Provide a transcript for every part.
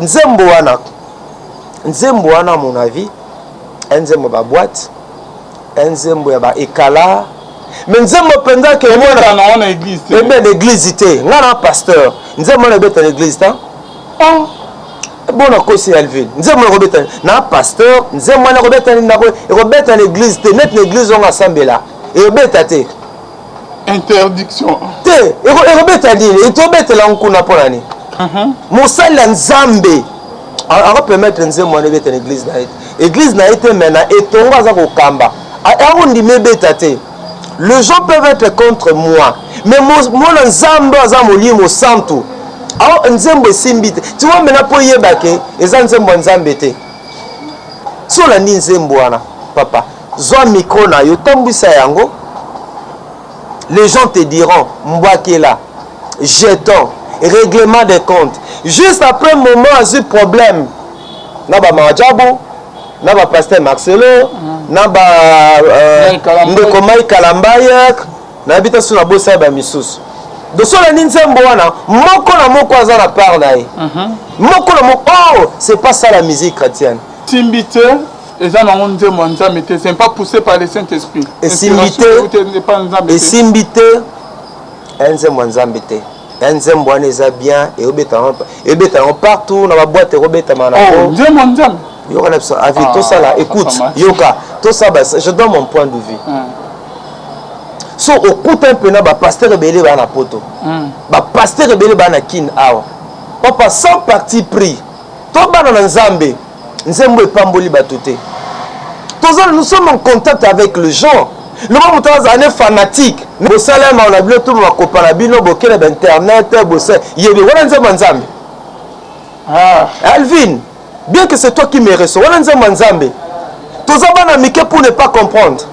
Nzembo wana mon avis nzembo ba boîte nzembo ya ba ekala mais nzembo penza ke mwana na église ebe l'église té ngana pasteur nzembo na beta l'église ta bona kosi Alvin nzembo na robeta na pasteur nzembo na robeta na robeta l'église té net l'église on assemblée et robeta té interdiction té et robeta dini et to beta la nkuna polani Mosala Nzambe a permettre nzembo na beta l'église na été église na été maintenant et tonga za ko kamba a ndi mebeta te les gens peuvent être contre moi mais moi nzambe za molimo santo a nzembo simbite tu vois maintenant pour yebake eza nzembo nzambe te so la ndi nzembo wana papa zwa micro na yo tambisa yango les gens te diront mbwakela jeton règlement des comptes juste après un moment à problème na ba Majabo na ba pasteur Marcelo na ba ndeko mai Kalambayak na bita suna bosa ba misusu de cela ni nzembo wana moko na moko aza na part na ye moko na moko oh c'est pas ça la musique chrétienne timbite eza na nzembo nzambe te c'est pas poussé par le Saint-Esprit et simbite nzembo nzambe te nzembo wana eza bien et obeta partout na ba boîte robeta mana oh nzembo nzambe yoka na avis tout ça là écoute yoka tout ça je donne mon point de vue so écoute un peu na ba pasteur rebelle ba na poto ba pasteur rebelle ba na kin awa papa sans parti pris to bana na nzambe nzembo epamboli batoté nous sommes en contact avec les gens. Le moment où on est fanatique, nous sommes on a vu tout le monde internet, Alvin, bien que c'est toi qui me reçois, on a Nzambe. Tous les gens pour ne pas comprendre.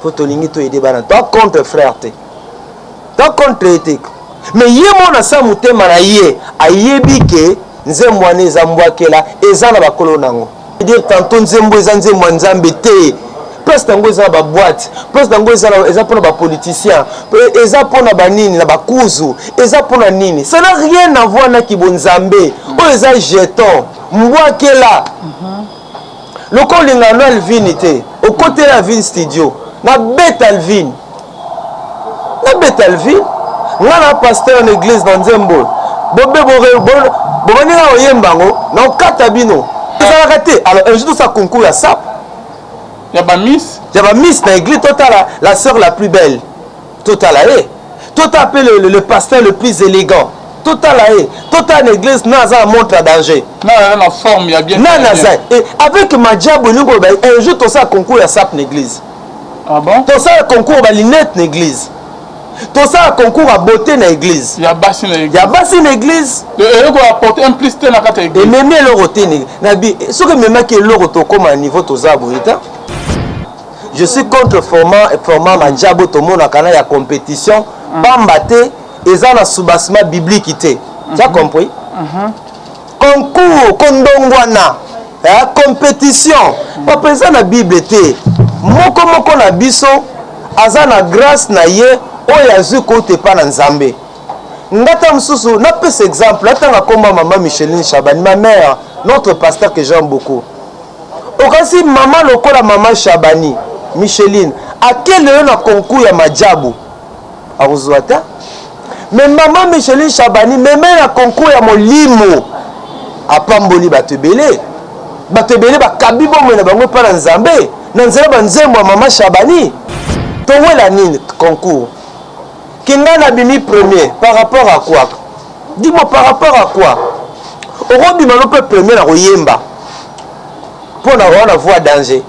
Faut te aider toi contre frère toi contre éthique. Mais yé mon ensemble manaye ayebi ke nzembo ane zambwakela ezana bakolo nango. Dire tantôt nzembo ezanzembo nzambe te. Place tango eza ba boîte, place tango eza pour ba politicien, eza pour na banini na bakuzu, eza pour na nini. Ça n'a rien à voir na kibonzambe. O eza jeton, mbwakela. Le kolinga no Alvin té, au côté la Vin studio, na bet Alvin. Na bet Alvin, ngana pasteur en église dans Nzembo. Bobé bobani na oyembango, na okata bino. Ça raté. Alors un jour ça concours à ça. Il y a Miss dans l'église, la sœur la plus belle. Total appelle le pasteur le plus élégant. Total l'église, n'a montre à danger. La forme, il y a bien. Et avec Majabo, un jour, tout ça concours à sap l'église. Ah bon? Tout ça concours à l'inette l'église. Tout ça concours à beauté dans l'église. Il y a bassi l'église. Il y a bassi l'église. Et il a apporté un plus de la carte l'église. Et même le roté. Ce que même que le roté comme à niveau tout ça, je suis contre format Majabo tout le monde a la compétition bambaté et ça na soubassement biblique té. Tu as compris? Concours kondongwana compétition pas présent na Bible té. Moko na biso azana grâce na ye o yazu ko te pa na Nzambe. Ngata msusu na pese exemple atanga komba maman Micheline Chabani ma mère notre pasteur que j'aime beaucoup. Okasi maman lokola maman Chabani Micheline, à quel heure le concours ya Majabo à Rosuata? Mais maman Micheline Chabani, même le concours ya Molimo à Pamboli Batebele. Batebele ba kabibo mena bango pa Nzambe. Nanzela banzembo maman Chabani. Tonwe la nini concours. Kinga na bimi premier par rapport à quoi? Dis-moi par rapport à quoi? Orobi malope premier na Royemba. Pour na voir danger.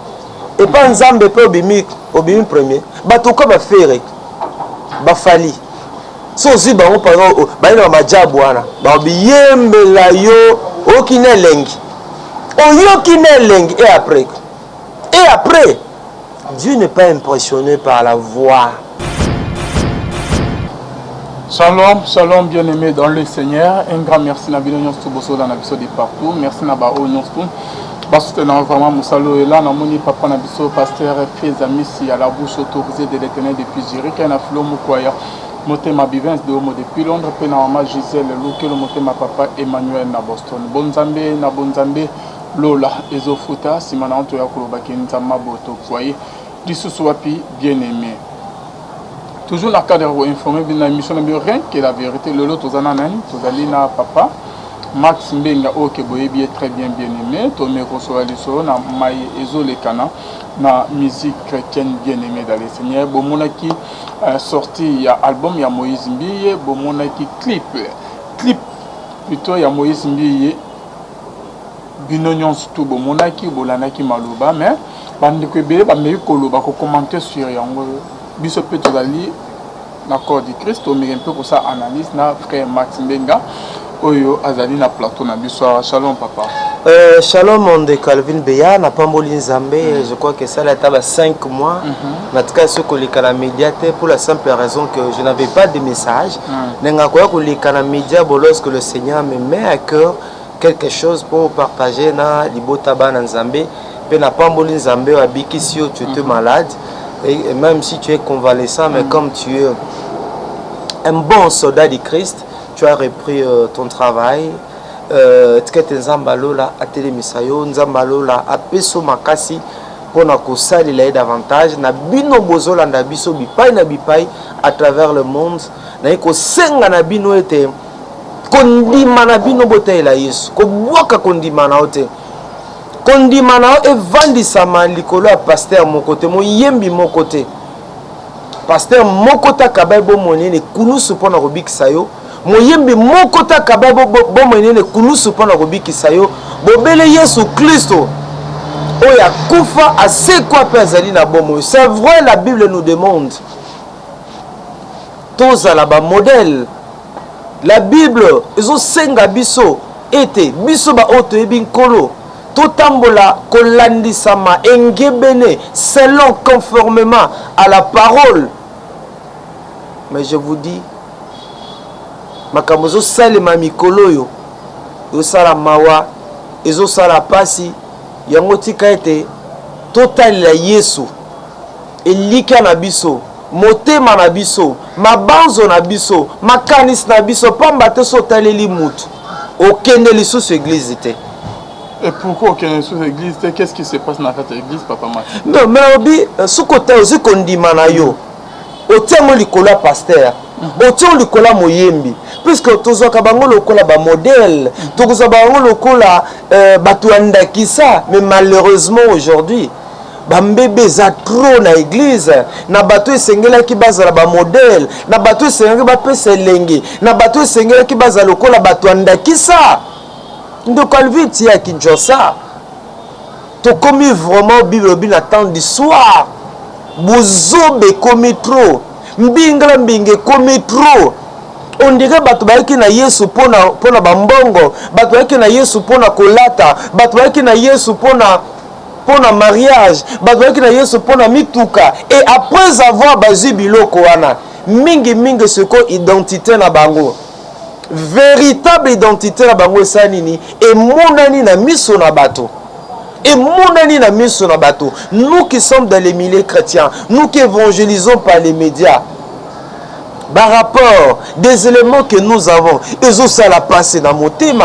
Et pas Nzambe pe obimi premier bato ko ba fere ba fali so zi ba on parle ba ina Majabo wana ba biyembela yo okine lengi oyo kine lengi et après Dieu n'est pas impressionné par la voix. Shalom bien-aimé dans le Seigneur, un grand merci na bino nyonso boso dans l'épisode de partout, merci na ba o nyonso Basoutenant vraiment Moussalo et là, Namoni Papa Nabiso, pasteur Fez Amissi à la bouche autorisée de l'éternel depuis Zurich, et Naflo Moukoya. motema Bivens de Homo depuis Londres pe na mama Gisèle Luke le motema papa Emmanuel na Boston bonzambe Lola ezofuta simana onto ya koloba kenza maboto foyer lisusu wapi bien-aimé. Toujours la cadre informé de la mission de rien que la vérité lolo tozana nani tozali na papa Max Mbenga oke boyebi très bien aimé tomé reçoit liso na mai ezolekana na musique chrétienne bien-aimé dans les seigneurs bomonaki sorti ya album ya Moïse Mbiye bomonaki clip plutôt ya Moïse Mbiye bino nyonso tout bomonaki bolanaki maloba mais bandeko ebele bameyi koloba ko commenter sur yango biso pe tozali na corps du Christ on met un peu pour ça analyse na frère Max Mbenga oyo azali na plateau na biso. Shalom papa. Shalom on de Calvin Beya na pamboli nzambe. Je crois que ça là taba 5 mois na tika ce kolika na média pour la simple raison que je n'avais pas de message nenga ko kolika na média lorsque le Seigneur me met à cœur quelque chose pour partager na libota bana nzambe pe na pamboli nzambe abiki si tu es malade et même si tu es convalescent mais comme tu es un bon soldat du Christ, tu as repris ton travail. Tkete nzambalo la atele misayo nzambalo la apeso makasi pona kosali la davantage na bino bozola nda biso bipai na bipai à travers le monde na ko senga na bino ete kondima na bino botela Yesu ko bwaka kondima na ote kondima na evandisa malikolo ya pasteur mokote moyembi mokote pasteur mokota kabaibo monene kunusu pona kobikisa yo moyembi mokota kabaibo monene kunusu pona kobikisa yo bobele Yesu Kristo oya kufa asekwa pe azali na bomo. C'est vrai, la Bible nous demande tozala ba modèle. La Bible ezo senga biso ete biso ba oto ebinkolo totambola kolandisama engebene selon conformément à la parole. Mais je vous dis makambo zo salema mikolo yo osala mawa ezo sala pasi yango tika ete totalela Yesu elika na biso motema na biso mabanzo na biso makanis na biso pamba te so taleli mutu okende lisusu église te. Et pourquoi okende lisusu église te? Qu'est-ce qui se passe dans cette église papa Max? Non mais obi sukota ozi kondima na yo otiamo likolo pasteur otiamo likolo moyembi puisque tozwaka bango lokola ba modèle tokozwa bango lokola bato andakisa. Mais malheureusement aujourd'hui bambebe za trop na église na bato esengelaki bazala ba modèle na bato esengelaki bapesa elenge na bato esengelaki bazala lokola bato andakisa. Ndeko Calvin ya Kinshasa tokomi vraiment Bible bina temps du soir bozobe komi trop mbingala mbinge komi trop. On dirait bato bayaki na Yesu pona bambongo, bato bayaki na Yesu pona kolata, bato bayaki na Yesu pona mariage, bato bayaki na Yesu pona mituka. Et après avoir bazi biloko wana mingi ce ko identité na bango, véritable identité na bango esanini et monani na miso na bato. Et monani na miso na bato. Nous qui sommes dans les milieux chrétiens, nous qui évangélisons par les médias, par rapport des éléments que nous avons, ils ont ça la passer dans mon thème.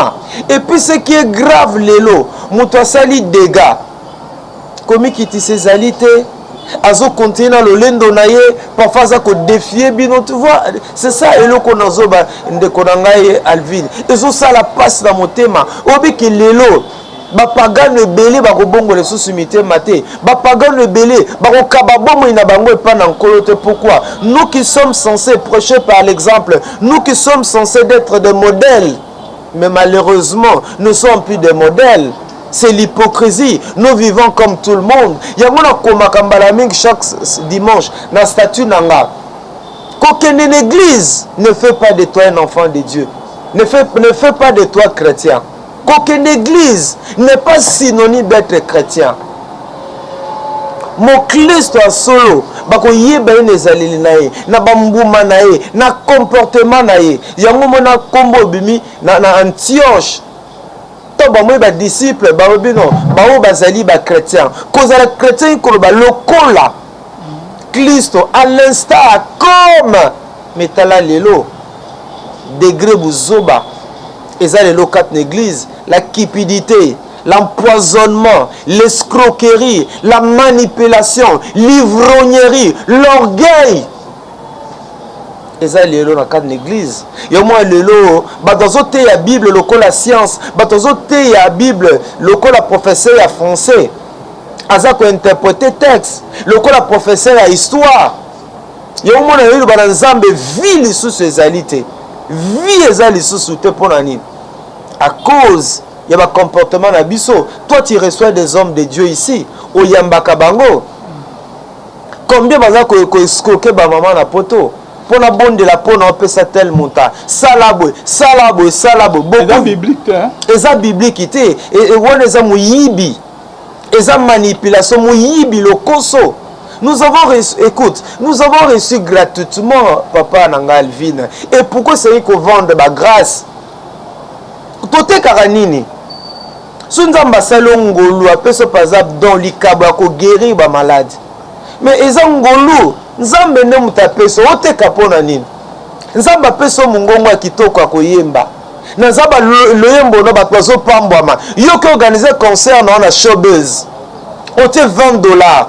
Et puis ce qui est grave, l'élo, mon sali dégâts, comme qui ses alités, azo continuer dans le lendo naie, parfois ça qu'on défier bino, tu vois, c'est ça et le qu'on a zoba de konangaye Alvin. Ils ont ça la passe dans mon thème. Obi qui l'élo. Bapagane belé bakobongo les sous-sumité maté bapagane belé bakokababongo ina bango epa na nkolote. Pourquoi? Nous qui sommes censés prêcher par l'exemple, nous qui sommes censés être des modèles, mais malheureusement nous ne sommes plus des modèles. C'est l'hypocrisie. Nous vivons comme tout le monde. Yamona komakambala mingi chaque dimanche na statut nanga qu'aucune église ne fait pas de toi un enfant de Dieu, ne fait pas de toi chrétien. Qu'aucune église n'est pas synonyme d'être chrétien. Mon Christ a solo, bako yeba nezalili nae, na bambuma nae, na comportement nae. Yango mona kombo bimi na Antioche. To ba moi ba disciple ba obino, ba o bazali ba chrétien. Cause la chrétien ko ba lokola Christ à l'instar comme mais tala lelo degré buzoba eza lelo kat na église la cupidité, l'empoisonnement, l'escroquerie, la manipulation, l'ivrognerie, l'orgueil. Eza lelo na cadre l'église. Yo moi lelo batozo te ya Bible loko la science, batozo te ya Bible loko la professeur ya français. Aza ko interpréter texte, loko la professeur ya histoire. Yo moi lelo bana nzambe vie lisusu ezalité. Vie ezali lisusu te pona nini. À cause il y a un comportement na biso. Toi tu reçois des hommes de Dieu ici au yambaka bango. Combien baza ko escroquer ba maman na poto pour la bonne de la peau on peut ça tel montant salabo beaucoup biblique hein eza biblique et on eza muyibi eza manipulation muyibi lokoso. Nous avons reçu, écoute, nous avons reçu gratuitement papa nanga Alvin. Et pourquoi c'est qu'on vend de la grâce? Tote karanini. Sunzamba salongolu apeso pazab dans likaba ko guérir ba malade. Mais ezangolu nzambe ne mutapeso ote kapona nini. Nzamba peso mungongo kitoko akoyemba. Na nzamba loyembo no batwazo pambwama. Yo ki organiser concert na showbiz. Ote $20.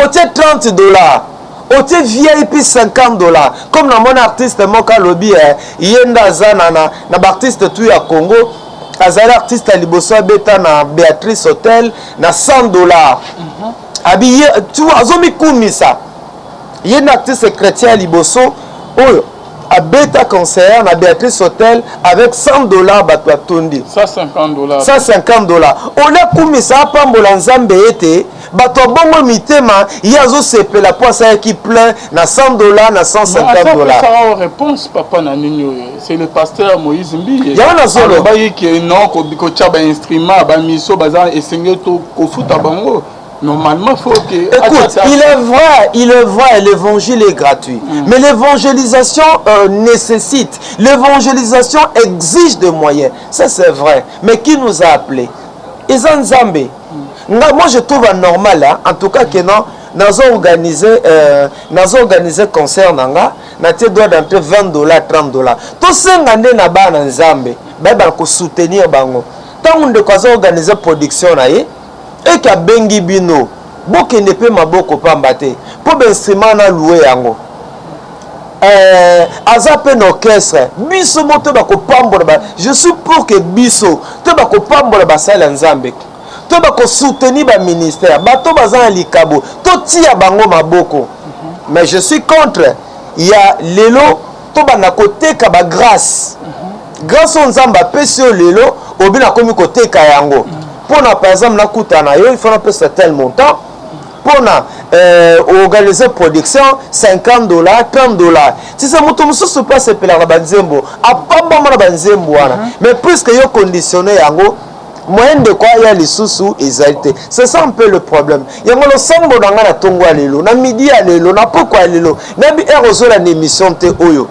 Ote $30. Ote VIP $50. Comme na mon artiste moka lobby yenda zana na artiste tout ya Congo. Azali artiste à liboso beta na Béatrice Hotel na $100. Abi tu azomi kumisa. Yenda artiste chrétien à liboso oyo a beta concert na Béatrice Hotel avec $100 batwa tondi. $150. $150. On a kumisa pambola nzambe ete bato bongo mitema yazo sepela poisa qui plein na $100 na $150. Ça réponse papa na nini c'est le pasteur Moïse Mbi. Ya na solo ba yiki non ko tchaba instrument ba miso baza esengé to ko futa bango. Normalement faut que écoute, il est vrai l'évangile est gratuit. Mais l'évangélisation nécessite, l'évangélisation exige des moyens. Ça c'est vrai. Mais qui nous a appelés? Izanzambe. Moi je trouve anormal hein? En tout cas que non nazo organiser concert nanga na te doit d'entrer $20 $30 to sengande na bana nzambe ba ko soutenir bango tant de quoi organiser production na ye et ka bengi bino boke ne pe maboko pambate pour instrument na louer yango azape na orchestre biso moto ba ko pambola ba je suis pour que biso te ba ko pambola ba sala nzambe to ba ko soutenir ba ministère bato bazana likabo to tia bango maboko. Mais je suis contre il y a lelo to ba na koteka ba grâce grâce on nzamba pesio lelo obina komi koteka yango pour na par exemple na kutana yo il faut na pesa tel montant pour na organiser production $50 $30. Si c'est moto mususu pas se pela na banzembo apamba na banzembo wana mais puisque yo conditionné yango moyen de quoi il y a les sous exaltés. C'est ça un peu le problème. Il y a le sambo dans la tongo à l'élo, na midi à l'élo, na pourquoi à l'élo. Nabi erozo la émission te oyo.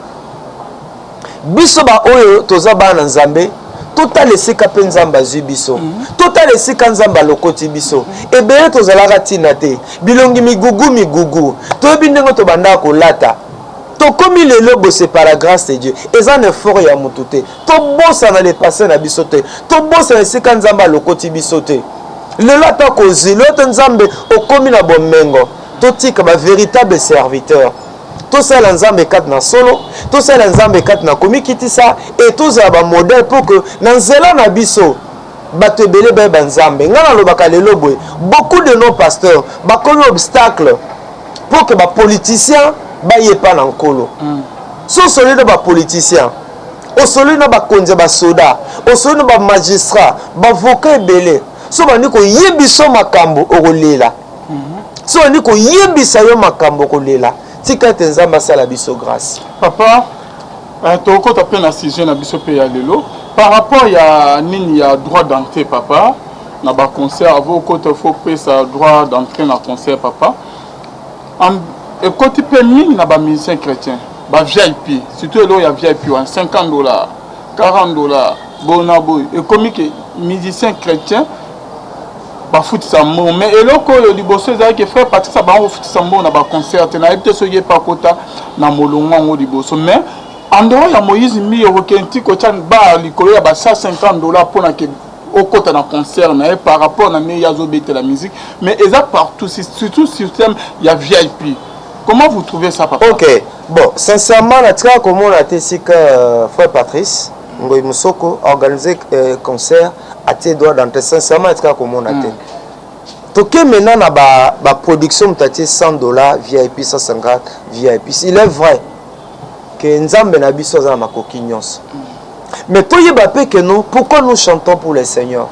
Biso ba oyo toza ba na nzambe, total esika pe nzamba zu biso. Total esika nzamba lokoti biso. Ebele tozala ratina te. Bilongi migugu. To bindengo to banda ko lata. To komi le lobo c'est par la grâce de Dieu. Et ça ne faut rien moutoute. To bossa na le passé na bisote. To bossa na sika nzamba lokoti bisote. Le lata kozi, l'autre nzambe o komi na bomengo. To tika ba véritable serviteur. To sala nzambe kat na solo, to sala nzambe kat na komi kitisa et to za ba modèle pour que na nzela na biso bato ebele ba nzambe. Ngana lobaka le lobo. Beaucoup de nos pasteurs ba komi obstacle pour que ba politiciens baye pas na nkolo. So soli na ba politicien, o soli na ba konze ba soda, o soli na ba magistrat, ba avocat ebele. So ba ndiko yebiso makambo okolela. So ndiko yebisa yo makambo okolela. Tika tenzamba sala biso grâce. Papa, toko ta peine assigé na biso pe ya lelo. Par rapport ya nini ya droit d'entrée papa, na ba concert avo ko te faut pe sa droit d'entrée na concert papa. Et quand tu peux mine na ba musicien chrétien, ba VIP, surtout là il y a VIP $50, $40, bonaboy. Et comme que musicien chrétien bafutisa mbongo mais eloko oyo liboso ezalaki frère Patrice abango kofutisa mbongo na baconcert te nayebi te soki epakota na molongo yango liboso mais en dehors ya Moïse Mbi okokenti kotia ba likolo ya ba $150 mpona ke okota na concert na ye par rapport na ndenge azobeta la musique mais eza partout surtout système ya VIP. Comment vous trouvez ça, papa? Ok, bon, sincèrement, la traque comme on a été ici que frère Patrice, Ngoy Moussoko, organisé concert à tes doigts dans tes sincèrement, la traque comme on a été. Donc maintenant, on a la production de $100 VIP, 150 VIP. Il est vrai que Nzambe Nabiso za makokinyos. Mais toi, il que nous, pourquoi nous chantons pour le Seigneur?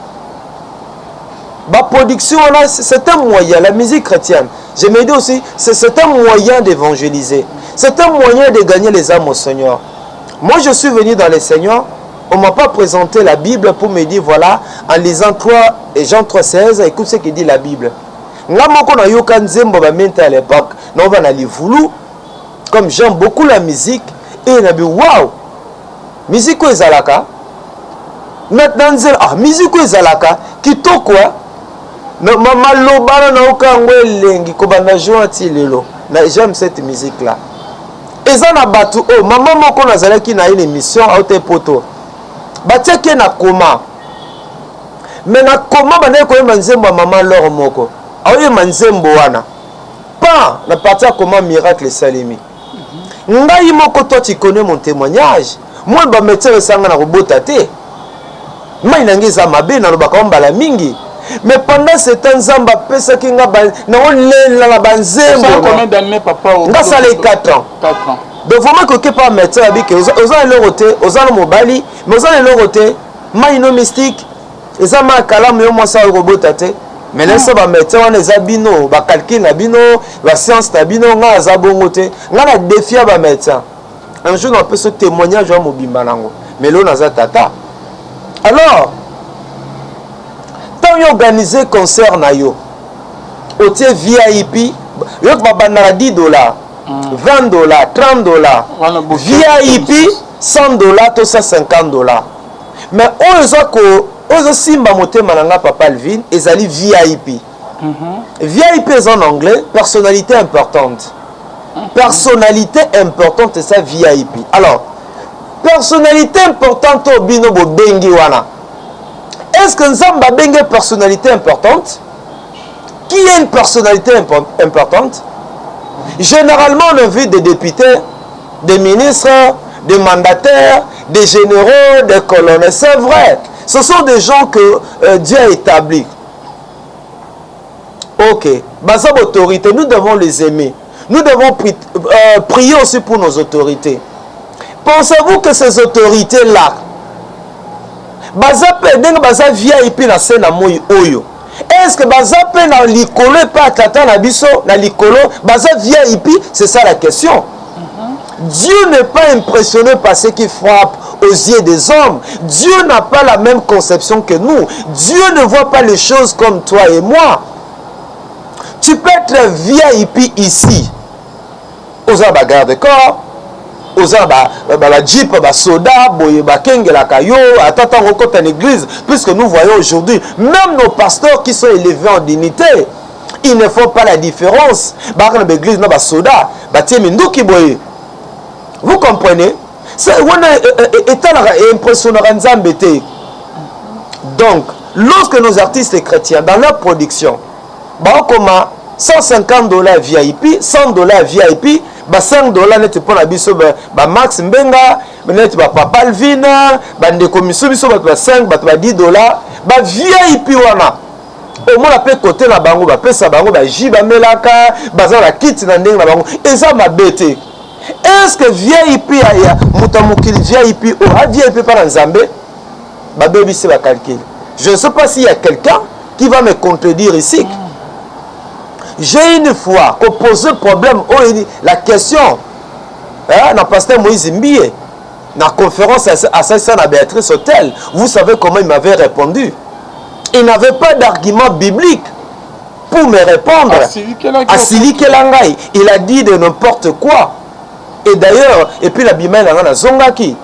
La production, c'est un moyen, la musique chrétienne. Je me dis aussi, c'est un moyen d'évangéliser. C'est un moyen de gagner les âmes au Seigneur. Moi, je suis venu dans le Seigneur. On ne m'a pas présenté la Bible pour me dire, voilà, en lisant Jean 3,16, écoute ce que dit la Bible. Moi, quand on a eu à l'époque, on va aller voulu, comme j'aime beaucoup la musique, et on a dit, waouh, musique ou ezalaka. Maintenant, ah, musique ou ezalaka, qui to quoi? Maman lobana na okangwe lengi kobanda joati lelo. J'aime cette musique là. Eza na batu oh maman moko nazalaki na une émission a te poto. Batiaki na koma. Mais na koma bana ko manzembo maman lor moko. Aoye manzembo wana. Pas na partir comment miracle salimi. Ngai moko toi tu connais mon témoignage. Moi ba mettre sanga na robota te. Mai nangeza mabe na lobaka mbala mingi. Mais pendant ce temps, Zamba pesa kinga na on la banzembo. Combien d'années papa? Nga ça les 4 ans. 4 ans. Donc vraiment que pas mettre avec aux le roté, aux mobali, mais aux le roté, maïno mystique, et ça ma kalam yo moi ça robotate. Mais là ça va mettre on les abino, ba calcul na bino, ba science na bino nga za bongote. Nga na défi ba mettre. Un jour on peut ce témoignage au mobimba nango. Mais là on a tata. Alors organiser concert na yo otie VIP yo babana $10 $20 $30 VIP $100 to $150 mais ozo simba motema nanga papa Alvin ezali VIP. VIP est en anglais personnalité importante. Personnalité importante c'est ça VIP. Alors personnalité importante au bino bo bengi wana. Est-ce que Nzamba bengue une personnalité importante? Qui est une personnalité importante? Généralement, on a vu des députés, des ministres, des mandataires, des généraux, des colonels. C'est vrai. Ce sont des gens que Dieu a établis. Ok. Bazab autorité, nous devons les aimer. Nous devons prier aussi pour nos autorités. Pensez-vous que ces autorités-là, baza VIP na sena moyi oyo est-ce que baza pe na likolo pa tata na biso na likolo baza VIP? C'est ça la question. Dieu n'est pas impressionné par ce qui frappe aux yeux des hommes. Dieu n'a pas la même conception que nous. Dieu ne voit pas les choses comme toi et moi. Tu peux être VIP ici aux garde-corps, aux jeep, soda, kengela kayo, attends en église, puisque nous voyons aujourd'hui, même nos pasteurs qui sont élevés en dignité, ils ne font pas la différence. Vous comprenez? C'est impressionnant. Donc, lorsque nos artistes chrétiens, dans leur production, $150 VIP, $100 VIP, $5 net pour la biso Max Mbenga, net Papa Alvina, ndeko miso biso ba 5 ba $10, VIP wana. Au moins la côté na bango ba pesa bango ba jiba melaka, baza la kit na ndenge na bango. Eza mabete. Est-ce que VIP ya mutamukili VIP ou VIP par Nzambe? Ba bebi se ba calcul. Je ne sais pas s'il y a quelqu'un qui va me contredire ici. J'ai une fois posé problème, la question, na pasteur Moïse Mbi, na conférence à la Béatrice Hôtel, vous savez comment il m'avait répondu. Il n'avait pas d'argument biblique pour me répondre. Il a dit de n'importe quoi. Et d'ailleurs, et puis la Bima il a zongaki.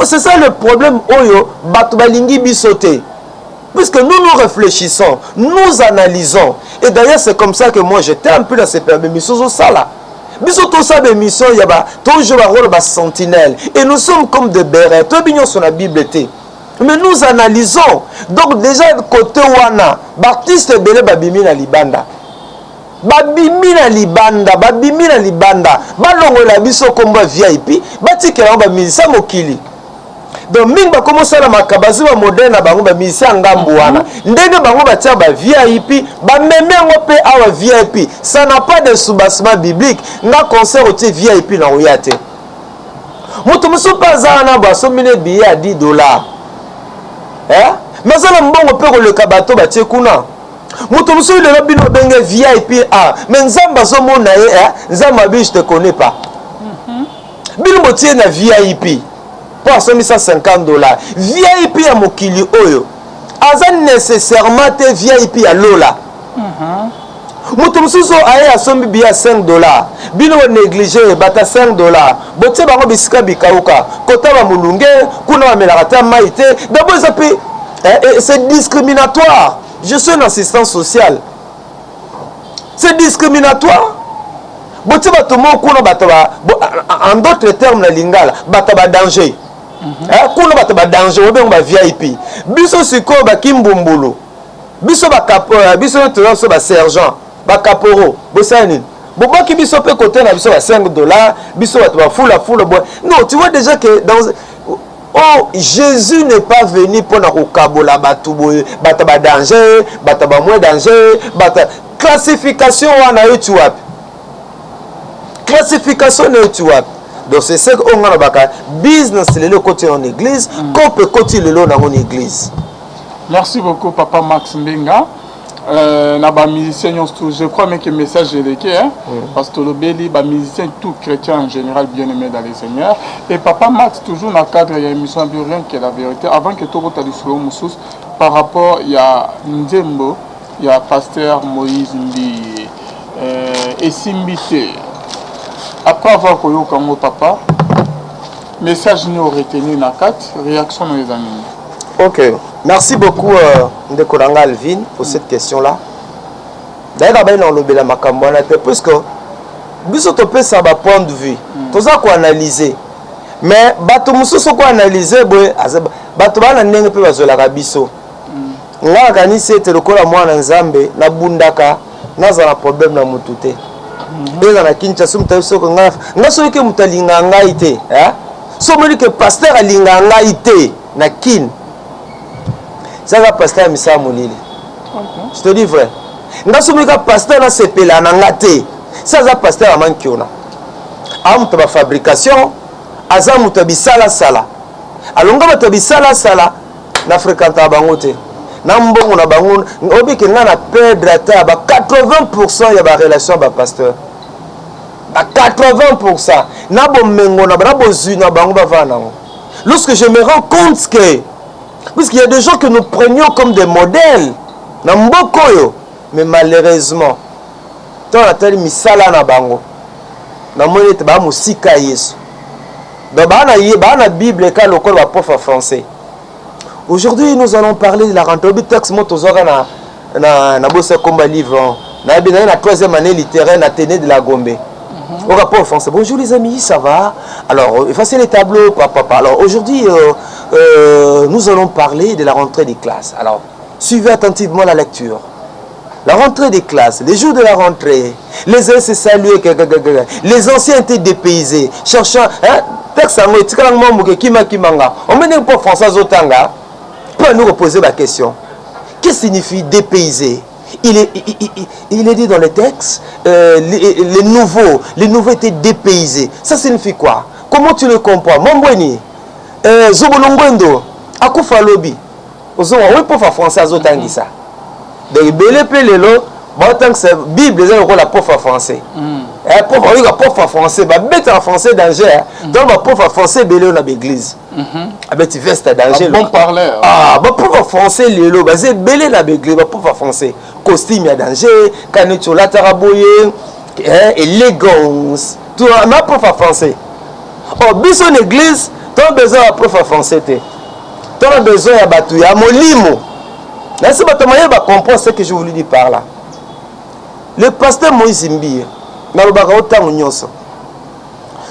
C'est ça le problème, oyo, batubalingi bisote. puisque nous réfléchissons, nous analysons. Et d'ailleurs, c'est comme ça que moi, j'étais un peu dans ces émissions, ça là. Biso tout ça émission, il y a toujours un rôle de sentinelle. Et nous sommes comme des bérets. Tout bien sur la Bible était. Mais nous analysons. Donc déjà, côté wana, Baptiste Belé babimi na libanda. Babimi na libanda, babimi na libanda. Balongo la biso komba VIP, batikela ba musicien mokili. Donc mingi commencé à makabazi ba moderne na bango ba musicien ngambu wana. Ndenge bango batia ba VIP, ba meme ngo pe awa VIP. Ça n'a pas de soubassement biblique. Nga concert au VIP na oyate. Mutu musu paza na ba so mine billet à $10. Mais ça n'a pas de le kabato batie kuna. Mutu musu le bino benge VIP a. Mais nzamba so mona nzamba bi je te connais pas. Bino motie na VIP. Pour $150. VIP à mokili oyo. Aza nécessairement te VIP à Lola. Mutu musu so aye asombi bi à $5. Bino négligé bata $5. Botie bango bisika bikauka. Kota ba mulunge kuna ba melakata maite. D'abord ça peut c'est discriminatoire. Je suis un assistant social. C'est discriminatoire. En d'autres termes, la lingala, bataba danger. Kuna bataba danger, ou bien VIP. Biso siko ba kimbumbulu. Biso ba caporal, biso notre ba sergent, ba caporo. Bosani. Bobaki biso pe côté na biso ba $5, biso bataba fula. Non, tu vois déjà que dans oh, Jésus n'est pas venu pour nous kabola batouboy, bataba danger, bataba moins danger, classification wana yotu wapi. Classification na yotu wapi. Donc c'est ça qu'on a baka business le côté en église, qu'on peut côté le long en église. Merci beaucoup papa Max Mbenga. Na ba musicien je crois même que le message est légué parce que le béli ba musicien tout chrétien en général bien aimé dans les seigneurs et papa Max toujours dans le cadre il y a émission rien que la vérité avant que tout le monde par rapport il y a Nzembo il y a pasteur Moïse Mbi et Simbité après avoir connu comme papa message nous retenu na 4 réaction dans les amis. Ok, merci beaucoup Ndekoranga Alvin pour cette question-là. D'ailleurs, on a le makambo na te puisque biso to pe ça ba point de vue. Tout ça qu'on analyser. Mais bato mususu ko analyser boy bato bana ndenge pe bazola ka biso. Nga kanisi ete lokola mwana nzambe na bundaka naza na problème na mutu te. Beza na Kinshasa mutabiso ko nga so ke mutalinga ngai te, so moni que pasteur alinga ngai te na kin. Ça va pasteur Missa Moulili. Je te dis vrai. Nga so moni que pasteur na sepela na ngate. Ça va pasteur amankiona. Am to ba fabrication, azam to bisala sala. Alonga ba to bisala sala na fréquenta bango te. Na mbongo na bango obi ke nga na perdre ta ba 80% ya ba relation ba pasteur. Ba 80% na bomengo na ba bozu na bango ba vana. Lorsque je me rends compte que puisqu'il y a des gens que nous prenions comme des modèles na mbokoyo mais malheureusement tant la telle misala na bango na moni te ba musika Yesu. Donc ba na Bible ka lokolo ba prof français. Aujourd'hui, nous allons parler de la rentrée. Le texte na bosse comme livre. Na troisième année littéraire na Téné de la Gombe. Au rapport français. Bonjour les amis, ça va? Alors, effacez les tableaux, papa. Alors, aujourd'hui, nous allons parler de la rentrée des classes. Alors, suivez attentivement la lecture. La rentrée des classes, les jours de la rentrée, les uns se saluaient, les anciens étaient dépaysés, cherchant, texte à moi, on mène pas français Zotanga. Peut nous reposer la question. Qu'est-ce que signifie dépayser? Il est dit dans le texte, les nouveaux étaient dépaysés. Ça signifie quoi? Comment tu le comprends? Mombweni, Zobolongwendo, Akufa Lobi. Oui, pour faire français, Zotangisa. Donc, Belé Pelelo, tant que c'est Bible, c'est la prof français. Prof français, bête en français danger. Donc, prof français, Belé on a l'église. Tu veste danger. Bon parleur. Ah, prof français, Lélo, c'est Belé la l'église, prof français. Costume à danger, canicho la taraboye, élégance. Tu as ma prof français. Oh, bison église, tu as besoin de prof français. Tu as besoin de Batouya, Molimo. Mais si Batamoye va comprendre ce que je voulais dire par là. Le pasteur Moïse Mbie,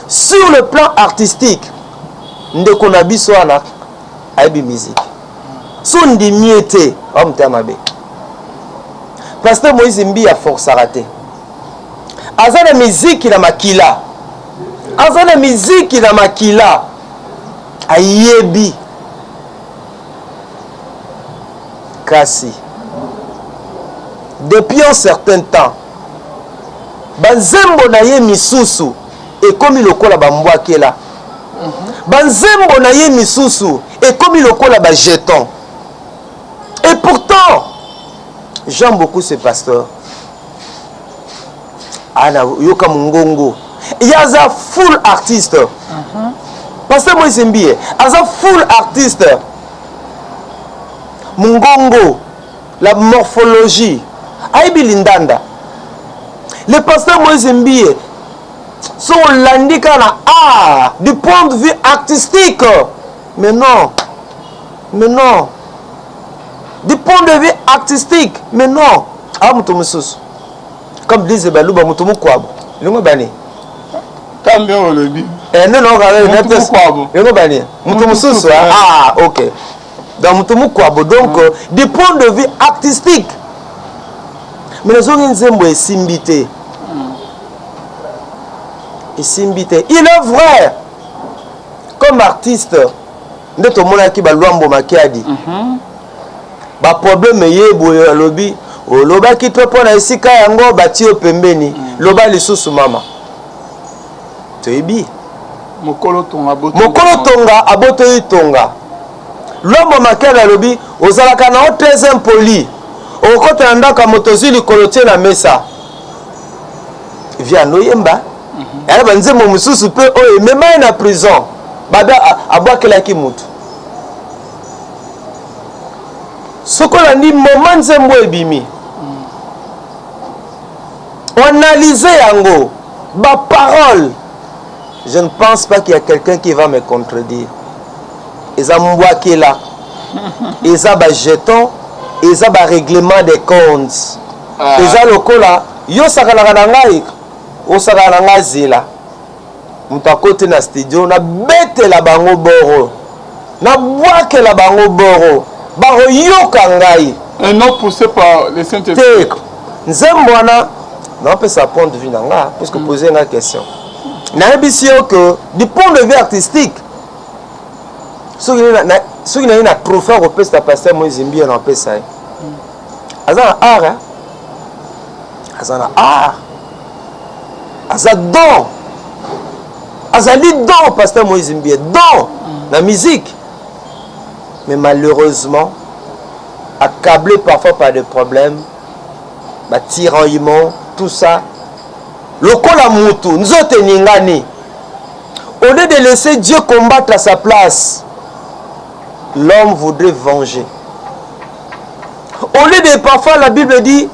sur le plan artistique, ndeko na biso wana aibi musique. So ndi miete, amtamabe. Pasteur Moïse Mbie a force à rater. Azana musique na makila. Azana musique na makila. Ayebi. Kasi. Depuis un certain temps, banzembo na ye misusu ekomi lokola bambwakela. Banzembo na ye misusu ekomi lokola ba jeton. Et pourtant, j'aime beaucoup ce pasteur. Ana yoka mungongo. Il y a un full artiste. Pasteur Moïse Mbie, un full artiste. Mungongo, la morphologie. Aïbi Lindanda. Le pasteur Moïse Mbie, son landika na art, du point de vue artistique. Mais non. Mais non. Du point de vue artistique. Mais non. Ah, moutoumoussous. Comme disait Balouba, moutoumou kwabo. L'ongo bani. Kambe olobi. Non, non, moutoumou kwabo. L'ongo bani. Moutoumoussous. Ah, ok. Dans moutoumou kwabo. Donc, du point de vue artistique. Mais les gens nzembo esimbité. Esimbité. Il est vrai. Comme artiste, ndeto mona ki ba luambo makiadi. Ba problème yebo ya lobi, o loba ki to pona esika yango bati o pembeni. Loba lisusu mama. Toyebi. Mokolo tonga boto. Mokolo tonga aboto yitonga. Luambo makiadi lobi, ozalaka na o très impoli. Okota ndaka motozili kolotie na mesa. Via noyemba. Yala banzemo mususu pe o emema na prison. Baba abwakela ki mutu. Sokola ni moment nzembo ebimi. On analyse yango ba parole. Je ne pense pas qu'il y a quelqu'un qui va me contredire. Eza mbwakela. Eza ba jeton. Eza ba règlement des comptes. Eza lokola yo sakala na ngai. O sakala na ngai zela. Mutakote na studio na bete la bango boro. Na bwake la bango boro. Baro yoka ngai. Un nom poussé par les Saint-Esprit. Nzembwana. Non, peut ça point de vue nanga. Parce que poser une question. Na ebisio que du point de vue artistique. Ceux qui n'ont pas trophée au peste à pasteur Moïse Mbie on appelle ça. Azana art hein. Azana art. Azadon. Azali don pasteur Moïse Mbie don la musique. Mais malheureusement accablé parfois par des problèmes, tiraillement, tout ça. Lokola mutu nzote ningani. Au lieu de laisser Dieu combattre à sa place, l'homme voudrait venger. Au lieu de parfois la Bible dit,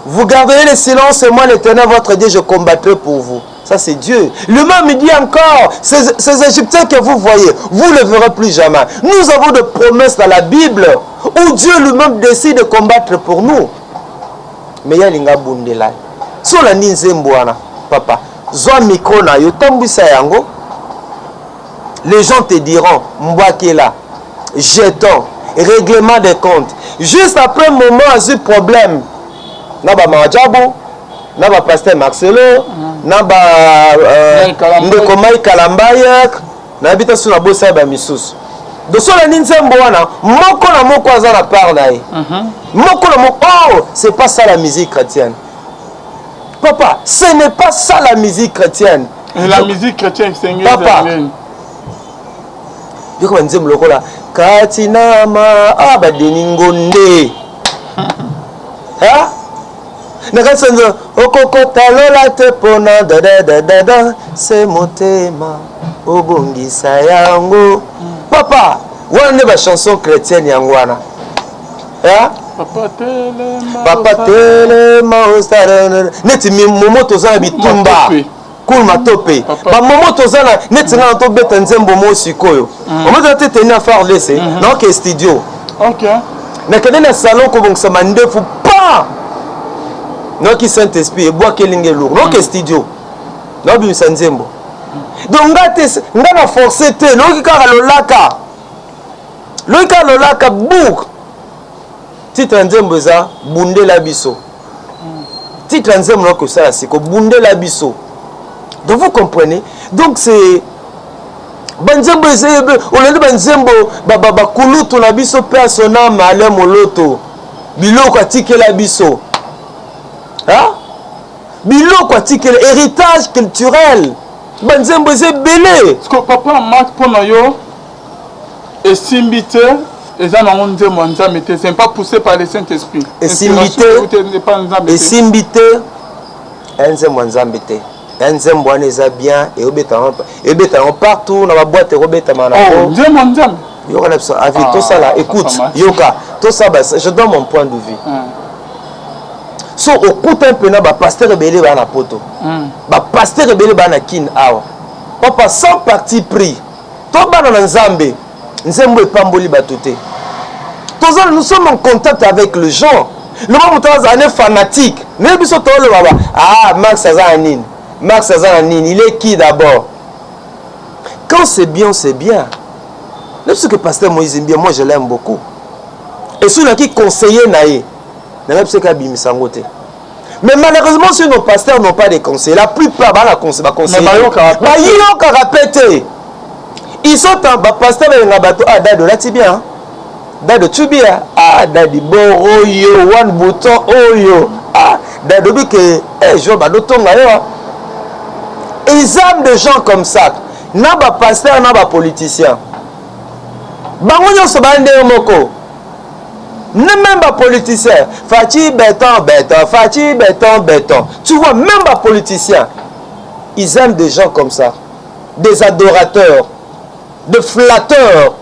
vous garderez le silence et moi l'Éternel votre Dieu je combattrai pour vous. Ça c'est Dieu. Lui-même il dit encore, ces Égyptiens que vous voyez, vous ne le verrez plus jamais. Nous avons des promesses dans la Bible où Dieu lui-même décide de combattre pour nous. Mais il y a l'inga bundela. Sur la ninzembwana, papa, zwa micro na yo tambisa yango. Les gens te diront, mbwakela, jeton, règlement des comptes. Juste après un moment, j'ai problème. Naba Mawadjabo, naba pasteur Marcelo, naba Ndekomai Kalambayak, nabita sous la bossa ba misus. De so la ninzembo wana, moko na moko azana part na ye. Moko na moko, oh, c'est pas ça la musique chrétienne. Papa, ce n'est pas ça la musique chrétienne. Et la musique chrétienne, c'est une papa. Je crois que lokola katinama abadeningonde. Hein? Nakasenzo okokota lola te pona da da da da da c'est motema obongisa yango. Papa, wana ba chanson chrétienne yango wana. Hein? Papa telema ostara neti momo tozana bitumba. Cool matope. Ba momo tozana neti ngana to beta nzembo mo sikoyo. On va te tenir à faire laisser dans quel studio. OK. nakende na salon kobongisa mandefu pa noki Saint-Esprit eboa kelinge lourd noki studio nobimisa nzembo donc nga na forcé te noki kaka lolaka bouk titre nzembo eza bundela biso titre nzembo noki osala siko bundela biso. Donc vous comprenez, donc c'est banzembo olende banzembo bakulutu na biso personnel ale moloto biloko atikela biso biloko atikela héritage culturel banzembo belé parce que papa Marc pona yo esimbité eza nango nzembo nzambe te c'est pas poussé par le Saint-Esprit esimbité nzembo nzambe te nzembo wana eza bien ebetana partout na baboîte ekobetama na nzembo yoka na biso avis tosala écoute yoka tosala je donne mon point de vue so okuta mpena bapasteur ebele baa na poto bapasteur ebele baa na kine awa papa sans parti pris to bana na nzambe nzembo epamboli bato te nous sommes en contact avec les gens le moment où on est fanatique mais biso tolo baba Max Azanine Max Azanine il est qui d'abord quand c'est bien c'est bien même ce que pasteur Moïse aime bien moi je l'aime beaucoup et celui qui conseiller naé même ce qu'a bimi sangote mais malheureusement si nos pasteurs n'ont pas de conseils la plupart la conseiller ba yo ka répéter ils sont en pasteur nga bato dado là bien dado tubia dadi boroyo one bouton oyo dado bi que jo ba dotonga yo ils aiment des gens comme ça na ba pasteur na ba politicien bango nyonso bande moko ne même pas politicien Fati béton tu vois même pas politicien ils aiment des gens comme ça des adorateurs de flatteurs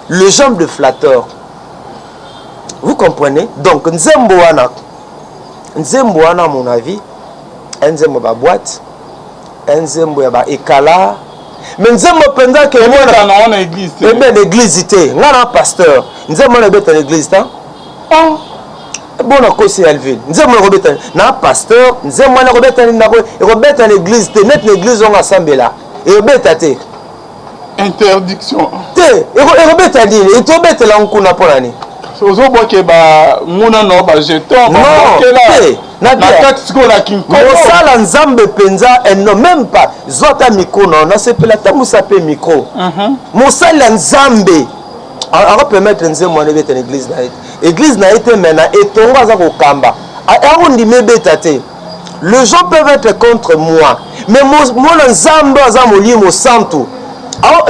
le genre de flatteur vous comprenez donc nzembo wana mon avis nzembo ba boîte nzembo ya ba ekala mais nzembo penza ke mona na église l'église té ngana pasteur nzembo na beta l'église ta bona kosi Alvin nzembo na beta na pasteur nzembo na beta na beta l'église té net l'église on assemblée et beta té interdiction té et beta dit et to beta la nkuna polani ozo boke ba muna no ba jeton ba kela na kati ko la kinko sala nzambe penza non même pas zota micro non na sepela ta musape micro mosala nzambe on permettre nzembo na beta église na été maintenant etonga za ko kamba arundi mebeta te les gens peuvent être contre moi mais moi nzambe za molimo santo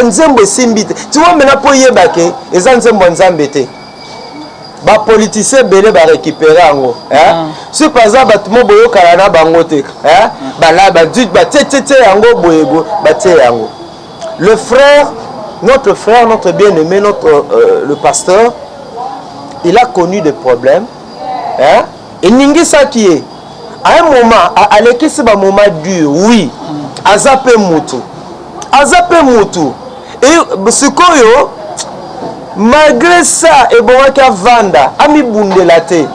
nzembo simbite tu vois maintenant pour yebake eza nzembo nzambe te ba politicien belé ba récupérer ango si par exemple batmo boyo kala na bango te ba la ba dit ba tete ango boyego ba te ango le frère notre bien-aimé le pasteur il a connu des problèmes et ningi ça qui est à un moment à l'équipe ba moment dur oui azape mutu et sikoyo malgré ça et bon ka vanda ami bundelate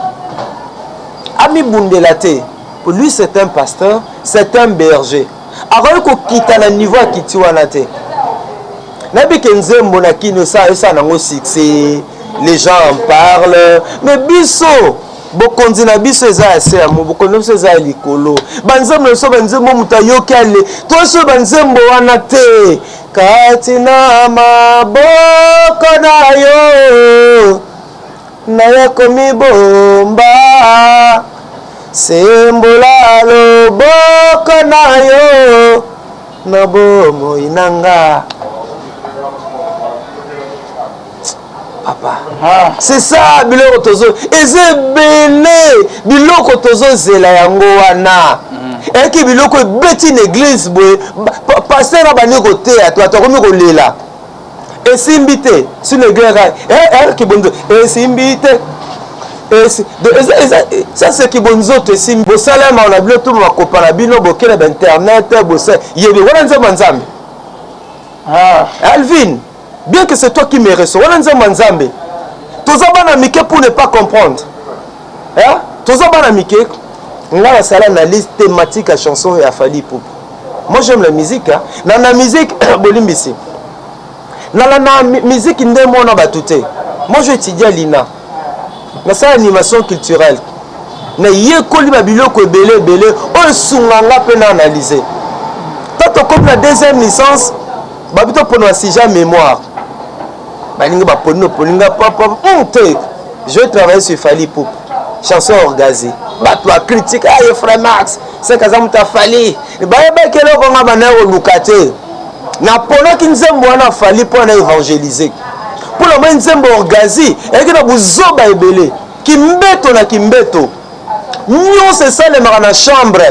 pour lui c'est un pasteur c'est un berger alors ko kita na niveau akiti wana te nabi ke nzembo na kino ça nango succès les gens en parlent mais biso bokonzi na biso eza assez amo bokonzi biso eza likolo banzembo so banzembo mutayoki ale to so banzembo wana te kati na maboko na yo naye komibomba sembola loboko na yo na bomoi nanga papa c'est ça biloko tozo ezebele biloko tozo zela yango wana eki biloko beti na église boye pasteur na bani kote ato akomi kolela esimbi te sur le guerre kibonzo esimbi te ça c'est kibonzo te esimbi bosalema on a bilo tout makopa na bino bokele ba internet bosala yebi wana nzambe nzambe Alvin, bien que c'est toi qui me reçois, on a Nzambe. Tous bana mike pour ne pas comprendre. Hein? Tous bana mike. On a la liste thématique à chanson et à Fally Ipupa. Moi j'aime la musique. Hein? Dans la musique, bolimbisi. Dans la musique, ndemona batute. Moi je étudie à l'INA. Dans ça animation culturelle. Na yekoli babiloko ebele on sunganga pe na analyser. Tant comme la deuxième licence, babito pour sujet mémoire. Balinga ba polinga papa. Je vais travailler sur Fally Ipupa. Chanson orgasée. Bato a critique ah frère Max, c'est kaza muta Fally. Ba kelo ko ngaba na olukate. Na pona ki nzembo na Fally pour na évangéliser. Pour le moins nzembo orgasé, et que na buzoba ebele. Kimbeto na kimbeto. Nous c'est ça les marana chambre.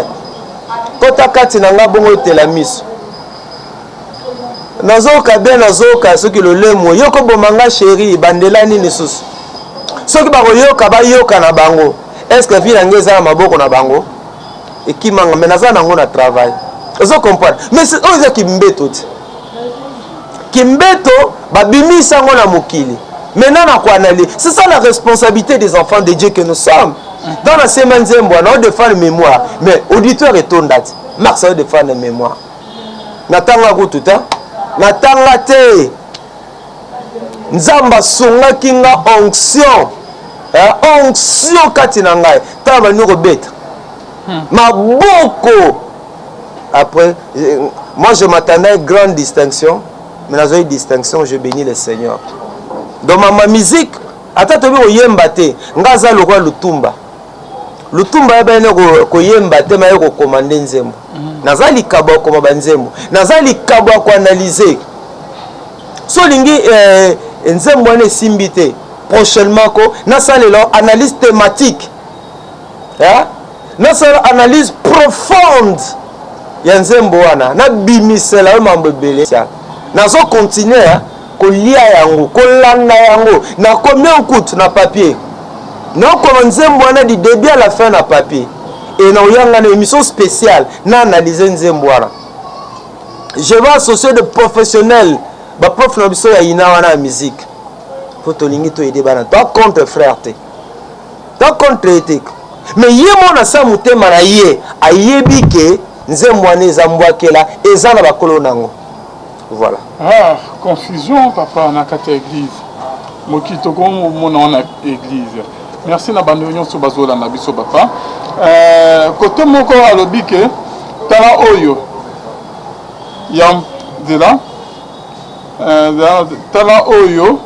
Kota kati na nga bongo telamiso. Nazoka bien nazoka soki le lemo yoko bomanga chéri bandela nini susu. Soki ba yoka ba yoka na bango. Est-ce que vila ngeza maboko na bango? Et qui manga menaza nango na travail. Vous comprenez? Mais c'est oza kimbeto. Kimbeto ba bimisa ngo na mokili. Maintenant na quoi analyser? C'est ça la responsabilité des enfants de Dieu que nous sommes. Dans la semaine Zembo, on défend la mémoire, mais auditeur est ton date. Max a défend la mémoire. Natanga ko tout hein? Natanga te. Nzamba songa kinga onction. Onction katina ngai. Taba nous rebête. Ma boko. Après, moi je m'attendais à une grande distinction, mais dans une distinction, je bénis le Seigneur. Dans ma musique, attends, tu veux yemba te. Ngaza le roi Lutumba. Lutumba ebene ko yemba te ma ko commander nzembo. Nazali kabo ko banzembo. Nazali kabo ko analyser. So lingi nzembo ne simbité. Prochainement ko na salelo analyse thématique. Hein? Na salelo analyse profonde. Ya nzembo wana na bimisela mambo belé. Nazo continuer ko lia yango, ko landa yango, na combien coûte na papier. Non, comme Nzembo a du début à la fin na papier. Et nous avons une émission spéciale. Nous analysons Nzembo. Je vais associer des professionnels. Les profs n'ont pas de musique. Il faut te aider. Toi contre frère. Toi contre éthique. Mais il y a un samouté maraye. Ayebi ke Nzembo ne zambouake là. Et ça na bakolo nango. Voilà. Ah, confusion papa na kata église. Mokito comme mon église. Merci na bande union sur bazola na biso papa. Côté moko alobi ke tala oyo. Yam dela. Tala oyo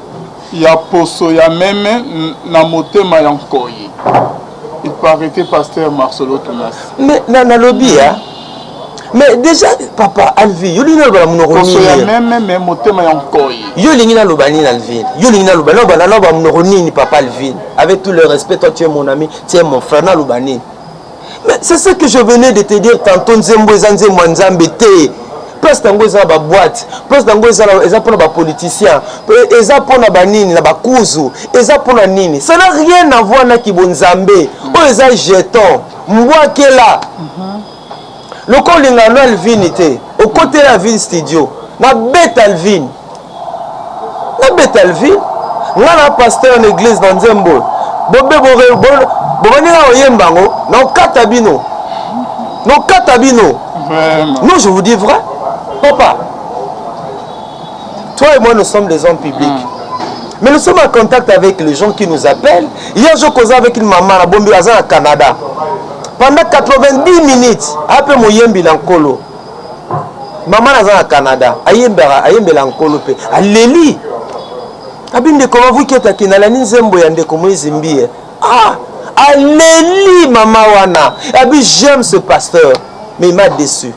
ya poso ya meme na motema ya nkoyi. Il paraît que pasteur Marcelo Thomas. Mais na lobby hein. Mais déjà papa Alvi, yo lina ba mnoroni. Poso ya meme motema ya nkoyi. Yo lina lobani na Alvi. Yo lina lobani ba mnoroni ni papa Alvi. Avec tout le respect, toi tu es mon ami, tu es mon frère na lobani. Mais c'est ce que je venais de te dire tantôt Nzembo Zanze Mwanzambe te. Place tango za ba boîte, place tango za pour ba politicien, eza pour na ba nini na ba kuzu, eza pour na nini. Ça n'a rien à voir na kibonzambe. O eza jeton, mbwake là. Le colinga no Alvin était au côté de la ville studio. Na bête Alvin. Na bête Alvin. Ngana pasteur en église dans Nzembo. Bobé bobani na oyembango, na katabino. No katabino. Non, je vous dis vrai. Papa. Toi et moi nous sommes des hommes publics. Mais nous sommes en contact avec les gens qui nous appellent. Hier je causais avec une maman à Bombi au Canada. Pendant 90 minutes, après mon yembi lankolo. Maman à Canada, ayembe lankolo pe. Aleli. Abinde comment vous qui êtes à la Nzembo yande comme Zimbi. Ah, aleli maman wana. Abi j'aime ce pasteur, mais il m'a déçu.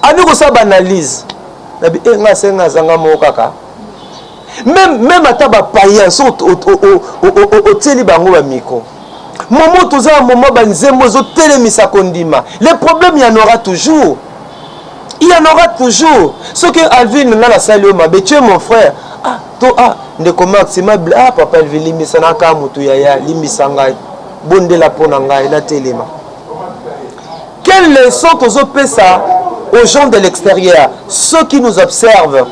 Abi ko ça banalise. Abi nga senga zanga mo kaka. Même à taba païen sont au teli bango ba miko. Moment tout ça moment banzembo zo telemisa kondima. Les problèmes il y en aura toujours. Il y en aura toujours. Ce que Alvin n'a la salle au mabe, tu es mon frère. Ah, toi ah, ne comment c'est ma ah papa Alvin limisa na ka mutu yaya limisa ngai. Bonde la pona ngai na telema. Quelle leçon tozo pesa aux gens de l'extérieur, ceux qui nous observent,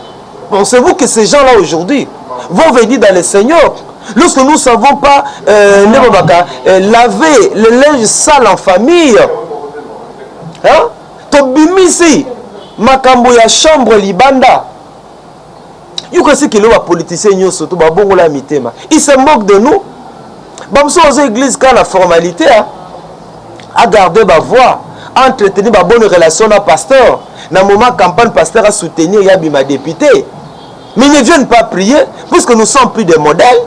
pensez-vous que ces gens-là aujourd'hui vont venir dans le Seigneur lorsque nous ne savons pas laver le linge sale en famille? Hein? Tobimisi makambo ya chambre libanda. You can see que les politiciens ils se moquent de nous. Bamso aux églises quand la formalité à garder ma voix, à entretenir ma bonne relation avec le pasteur. Dans le moment campagne pasteur à soutenir ma député. Mais ils ne viennent pas prier puisque nous ne sommes plus des modèles.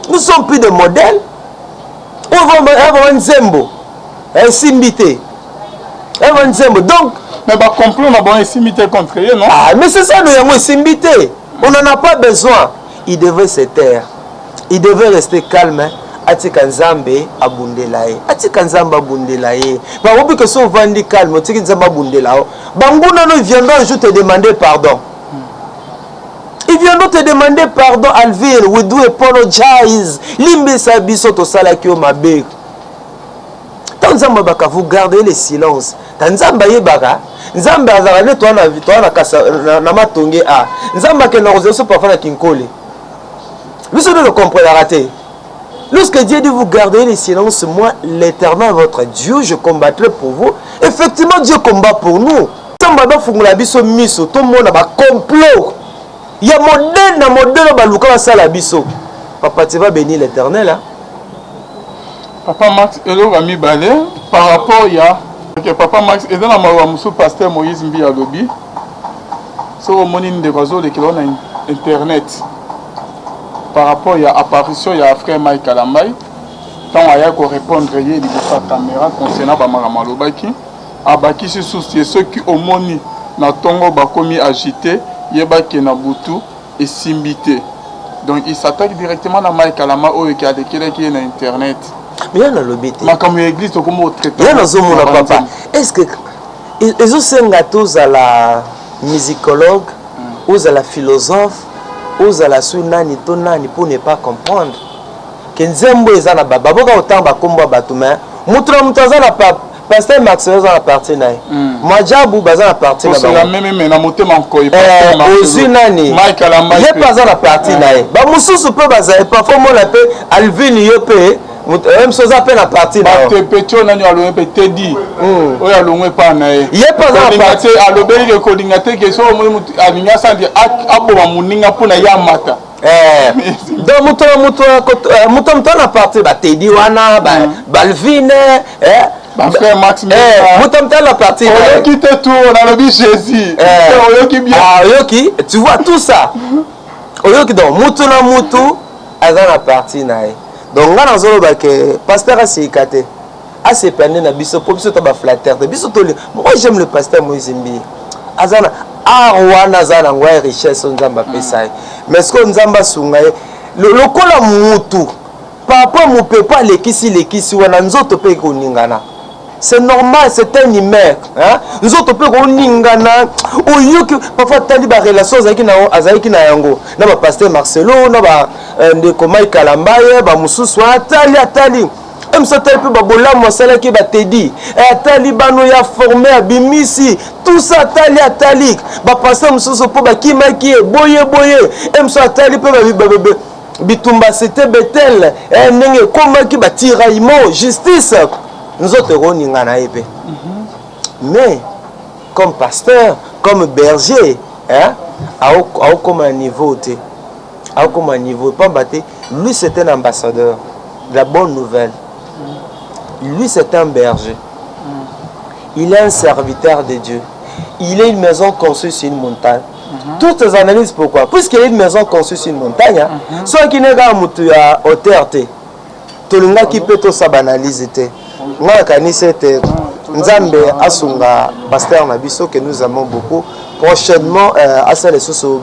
Nous ne sommes plus des modèles. On va un zembo, un simbité. Donc, mais bah complot on a bon simbité contre eux, non? Ah, mais c'est ça nous avons simbité. On n'en a pas besoin. Il devait se taire. Il devait rester calme. Atika Nzambe abundelaye. Atika Nzambe abundelaye. Bah oublie que si on va dire calme, Atika Nzambe abundelaye. Bangouna nous viendront un jour te demander pardon. Ils viendront te demander pardon, Alvin. We do apologize. Limbe sabiso to salakio mabe. Tanzamba baka vous gardez le silence. Tanzamba yebaka. Nzamba azarane toi na kasa na matonge a. Nzamba ke na roseso parfois na kinkole. Vous ne le comprenez raté. Lorsque Dieu dit vous gardez le silence, moi l'Éternel votre Dieu, je combattrai pour vous. Effectivement Dieu combat pour nous. Nzamba ba fungula biso miso, tout le monde a complot. Il y a modèle na modèle ba luka sala biso. Papa tu vas bénir l'Éternel hein. Papa Max elo va mi balé par rapport ya OK Papa Max et dans la mawa musu pasteur Moïse Mbi alobi. So monine de réseau de kilo na internet. Par rapport à l'apparition de frère Mike Kalambai, quand il y a répondre à la caméra concernant Bamaramalobaki, Abaki se soucie ceux qui ont moni na tongo bakomi agité, yebaki na butu et simbité. Donc il s'attaque directement à Mike Kalama qui a déclaré qui est sur internet. Mais il y a le bêtise. Mais comme l'église, comment traiter? Il y a un papa. Est-ce que ils ont un gâteau à la musicologue ou à la philosophe? Aux à la sunani tonani pour ne pas comprendre que nzembo ezana baba boka autant ba komba batuma mutra mutaza na pasteur Maxwell za na partie nae majabu baza na partie na ba même na motema nkoyi pasteur nani Michael Ambai ye baza na partie nae ba mususu pe baza e parfois mo la pe Alvin yope même chose appelle la partie là te petio nani alo pe tedi oya longwe pa nae ye baza na partie alo beli ke kodingate ke so mo aninga sandi abo ba muninga pona ya mata donc muto na partie ba tedi wana ba Balvin frère Max muto la partie on quitte tout on a le Jésus oyoki bien oyoki tu vois tout ça oyoki donc muto na muto aza na partie nae. Donc là nous avons que pasteur a sécaté a sépané na biso pour biso to ba flatteur de biso to moi j'aime le pasteur Moïse Mbi azana arwana azana ngwa richesse nzamba pesai mais ce que nzamba sungaye le kola mutu papa mu peut pas lekisi wana nzoto pe ko ningana. C'est normal, c'est un humain. Hein? Nous autres, on peut ningana. Au lieu que parfois, tu as des relations avec Nayango. N'a pas pasteur Marcelo, n'a pas de Komai Kalambaye, bah Moussous, Atali. Même ça, tu peux babola, moi, c'est là qui va te dire. Atali, bano ya formé à Bimisi. Tout ça, Atali. Bah pasteur Moussous, pour bah qui boye. Même ça, Atali, peut Bitumba, c'était Bethel. Nenge, comment qui va tiraillement, justice. Nous autres, mais comme pasteur, comme berger, hein, comme un niveau, lui c'est un ambassadeur de la bonne nouvelle. Lui c'est un berger. Il est un serviteur de Dieu. Il est une maison construite sur une montagne. Toutes les analyses pourquoi? Puisqu'il y a une maison construite sur une montagne, soit qui n'est pas à hauteur, tout le monde qui peut tout ça banaliser. Moi, Nzambe asunga pasteur na biso que nous aimons beaucoup. Prochainement, à celle sous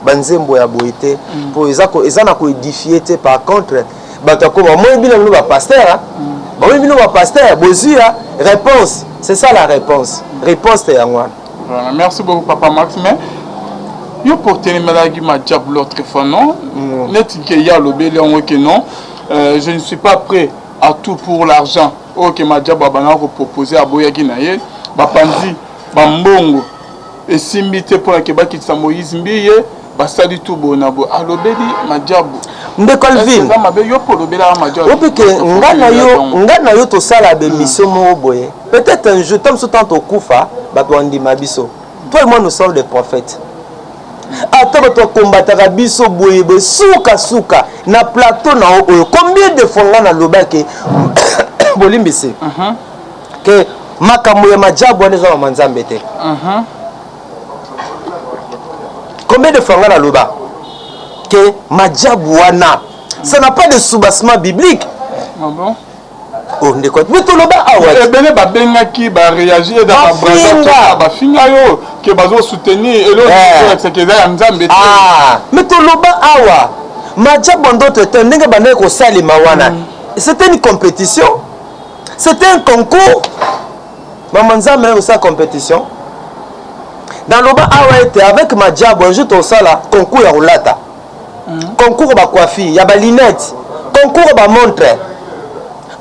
banzembo ya boité pour ezana ko édifier. Par contre, batako moi bien nous pasteur, moi bien nous pasteur, bozia réponse. C'est ça la réponse. Réponse te yangwa. Merci beaucoup papa Max. Mais yo porter les maladies ma diable l'autre fois non. Net que ya lobeli on que non. Je ne suis pas prêt à tout pour l'argent. Ok, ma diable a proposé à Boyaki Naye, Bapanzi, bambongo esimbi te mpona ke bakitisa Moïse Mbiye basali tu bonabo alobeli majabu ndeko Alvin yo po lobela majabu opeke ngana yo tosala bémission moko boye peut-être un jour tant temps tokufa bato andima biso toi et moi nous sommes des prophètes ata bato kombataka biso boye boye suka na plateau na oyo combien de fois ngana lobaki bolimbisi que makambo ya majabu wana eza na manzambe te combien de fois ngana loba que majabu wana ça n'a pas de soubassement biblique. Ah bon? Oh ndeko mais to loba awa ebele babengaki ba réagir dans ba braza ba finga yo que bazo soutenir et l'autre c'est que ça nzambe te mais to loba awa majabu ndoto te ndenge bana ko salima wana c'était une compétition. C'était un concours. Mamanza mais aussi une compétition. Dans le bas avec ma diable un jour au sala concours ya roulata. Concours ba coiffure, il y a ba linette, concours ba montre.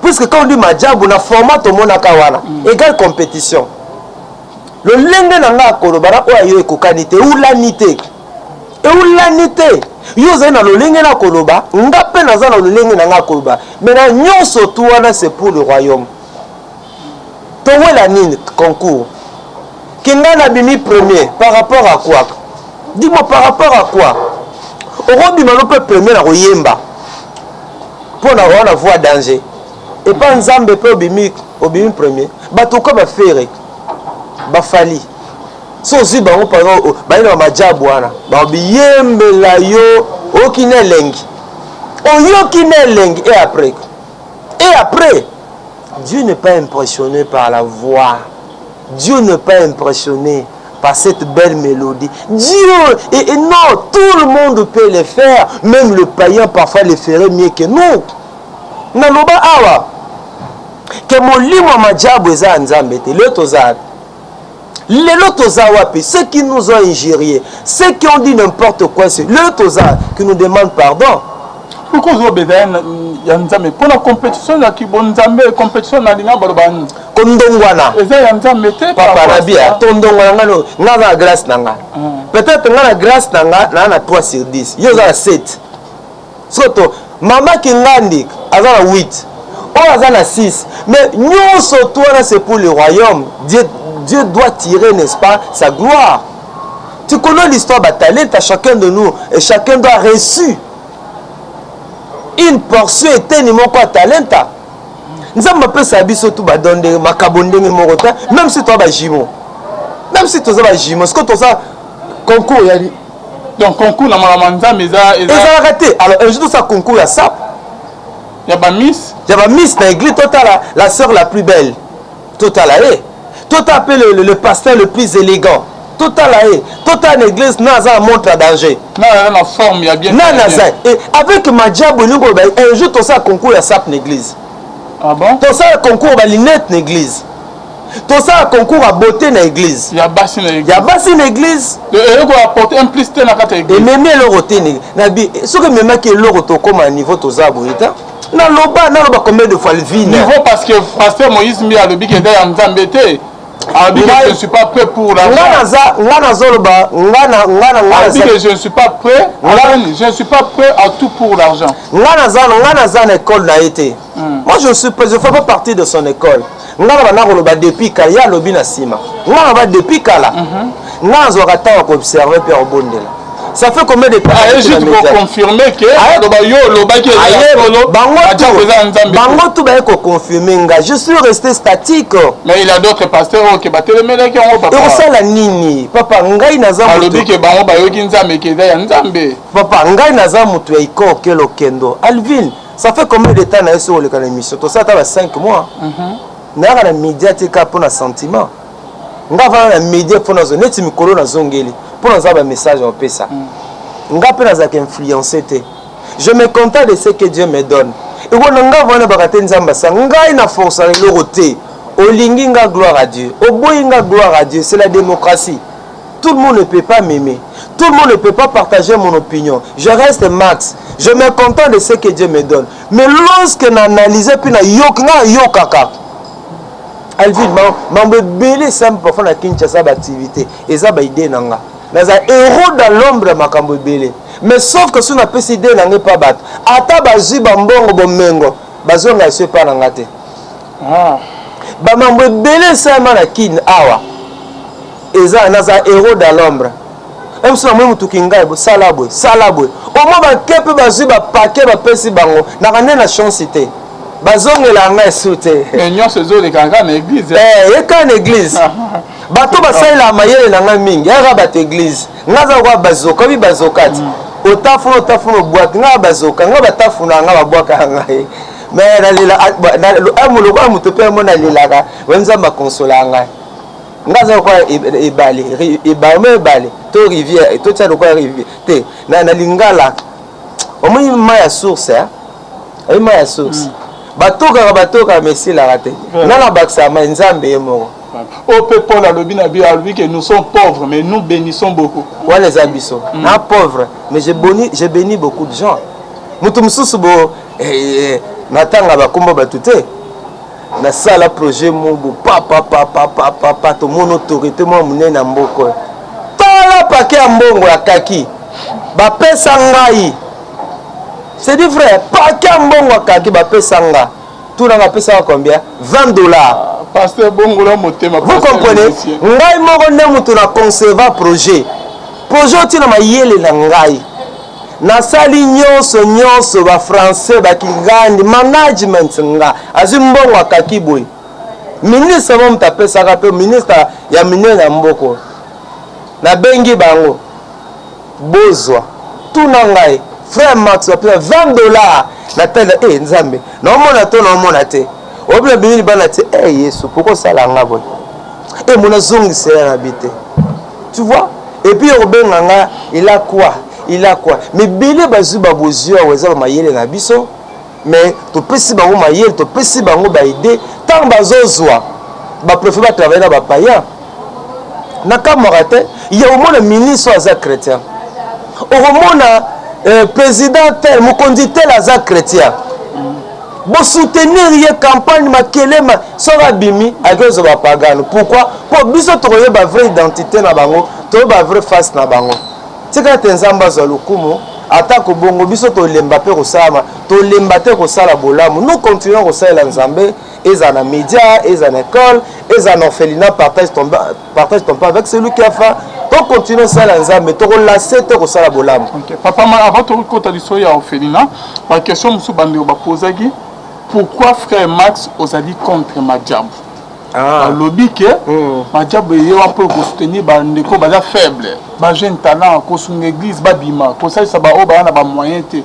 Puisque quand on dit ma diable on a format au monde akawana, égale compétition. Le lenge nanga kolobara o ayo ekokanité ou lanité. Et ou lanité. Yo zena lo lenge na koloba, ngape na za na lo lenge na nga koloba. Mais na nyonso tout wana c'est pour le royaume. Towe la nini concours. Kinga na bimi premier par rapport à quoi? Dis-moi par rapport à quoi? Orobi malope premier na royemba. Pour na wana voir danger. Et pas nzambe pe obimi premier. Bato ko ba faire. Ba fali. So si bango par exemple ba majabu wana ba biyembela yo okine lengi oyokine lengi et après Dieu n'est pas impressionné par la voix, Dieu n'est pas impressionné par cette belle mélodie. Dieu et non, tout le monde peut le faire, même le païen parfois le ferait mieux que nous. Naloba awa que molimo majabu eza nzambe te le tozana. Les lotos wapi, ceux qui nous ont injuriés, ceux qui ont dit n'importe quoi, c'est le toza qui nous demande pardon. Pourquoi vous avez dit pour la compétition, la compétition na linga barban. Kondongwana. Papa Nabia, tondongwana ngana grâce nanga. Peut-être ngana grâce nanga na 3 sur 10. Yo za 7. Soto mama kingandi azana 8. O azana 6. Mais nous surtout c'est pour le royaume. Dieu doit tirer, n'est-ce pas, sa gloire. Tu connais l'histoire de talent à chacun de nous et chacun doit reçu une portion éternellement quoi talent. Nous avons peu sabi surtout badonde makabonde morota même si toi ba jimo. Même si toi ba jimo, ce que toi ça concours y a dit. Donc concours na malamanza mais ça raté. Alors un jour ça concours à ça. Il y a ba miss na église totale la sœur la plus belle. Totale allez. Tout appelle le pasteur le plus élégant. Tout à la haie. Tout à l'église, Naza montre à danger. La forme, il y a bien. Et avec ma diable, un jour, tout ça concours à sap l'église. Ah bon? Tout ça concours à l'inette l'église. Tout ça concours à beauté dans l'église. Il y a bassin l'église. Il y a bassin l'église. Et il faut apporter un plus dans la église. Et même le roté. Ce que même qui est le roté comme un niveau tout ça, na loba combien de fois le vin. Niveau parce que pasteur Moïse mi a le bic et en zambété. Je ne suis pas prêt pour l'argent. Je ne suis pas prêt. Je ne suis pas prêt à tout pour l'argent. Moi, je ne fais pas partie de son école. Depuis Kaya, lobby na sima. Depuis Kala. Observer Père Bondela. Ça fait combien de temps? Juste pour confirmer que je suis resté statique. Mais il y a d'autres pasteurs qui battent les médailles qui ont papa. Papa, ngai naza papa, ngai naza mutu ya iko kelo kendo. Alvin, ça fait combien de temps na sur le canal émission? Tout ça ça va 5 mois. Na na médiatique pour un sentiment. Nga va na média pour nos net mikolo na zongeli. Pour nous avoir un message en paix ça. Je me contente de ce que Dieu me donne. Et quand on va barater nzamba sa ngai na force le roté. Olinginga gloire à Dieu. Oboyinga gloire à Dieu, c'est la démocratie. Tout le monde ne peut pas m'aimer. Tout le monde ne peut pas partager mon opinion. Je reste max. Je me contente de ce que Dieu me donne. Mais lorsque j'analyse puis na yokaka Alvin mambo belé simple parfois na Kinshasa ba activité eza ba idée nanga naza héros dans l'ombre makambo belé mais sauf que sous na pesi idée nanga pas bat ata bazui ba mbongo bomengo bazonga se pa nanga te ba mambo belé sama na kin awa eza naza héros dans l'ombre même si moi mutu kinga bo salabwe au moins ba kepe bazui ba paquet ba pesi bango na kane na chance te bazongela nga esute enyo sezo de kanga na église eka na église bato basalela mayele na nga mingi eka bato église nga za kwa bazoka bi bazokati otafuna boîte nga bazoka nga batafuna nga babwaka nga mais nalela amulu kwa mutu pe mo nalelaka wenza makonsola nga nga za kwa ebale to rivière to tsa kwa rivière te na lingala omo ma ya source ay ma ya source batoka messi la raté nana baksa ma nzambe yemo au peuple la lobby na bien lui que nous sommes pauvres mais nous bénissons beaucoup ouais les abisso na pauvre mais j'ai béni beaucoup de gens mutu mususu bo natanga bakomba batute na sala projet mungu papa to mon autorité mo munena mboko tala paquet ya mbongo ya kaki bapesa ngai. C'est du vrai, paquet mbongo kaki bapesa nga. Tout na bapesa combien? $20. Pasteur Bongola motema. Vous comprenez? Ngai moko ne mutu na concevoir projet. Projet tina mayele na ngai. Na sali nyonso ba français ba kingandi management nga. Azi mbongo kaki boy. Ministre mo mtapesa ka pe ministre ya minene mboko. Na bengi bango. Bozwa. Tout na ngai. Frère Max va payer $20 na telle nzambe na mona te obla bini bana te Yesu pourquoi ça la ngabo mon zongi c'est na bité tu vois et puis obenganga il a quoi mais belé bazu babozio weza mayele na biso mais to pesi bango mayele to pesi bango ba idée tant bazozwa ba préférer travailler na ba païen na kamorate il y a au moins le ministre aza chrétien au moins président tel, mon conducteur aza chrétien. Bon soutenir les campagnes makelema sera bimi avec les pagano. Pourquoi? Pour biso trouver ba vraie identité na bango, to ba vraie face na bango. C'est quand nzamba za lokumo atako bongo biso to lemba pe kosama, to lemba te kosala bolamu. Nous continuons kosala nzambe, eza na média, eza na école, eza na orphelinat partage ton pas avec celui qui a faim. To continue ça la nzambe to relancer to ko sala bolam. OK. Papa avant to kota liso ya orphelinat, la question musu bande ba posaki pourquoi frère Max osali contre Madjab? Lobby que Madjab yewa pour soutenir ba ndeko ba faible, ba jeune talent ko sun église ba bima, ko ça ba o ba na ba moyen te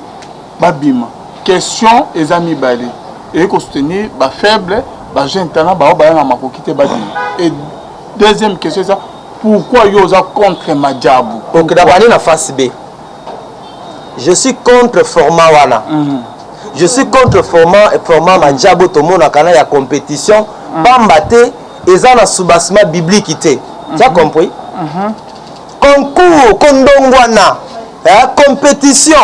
ba bima. Question les amis balé et ko soutenir ba faible, ba jeune talent ba o ba na makokite ba bima. Et deuxième question ça pourquoi yoza contre Madjabou? Donc d'abord na face B. Je suis contre format wana. Je suis contre format Madjabou to mona kana ya compétition bambate eza na soubassement biblique té. Tu as compris? Concours kondongwana compétition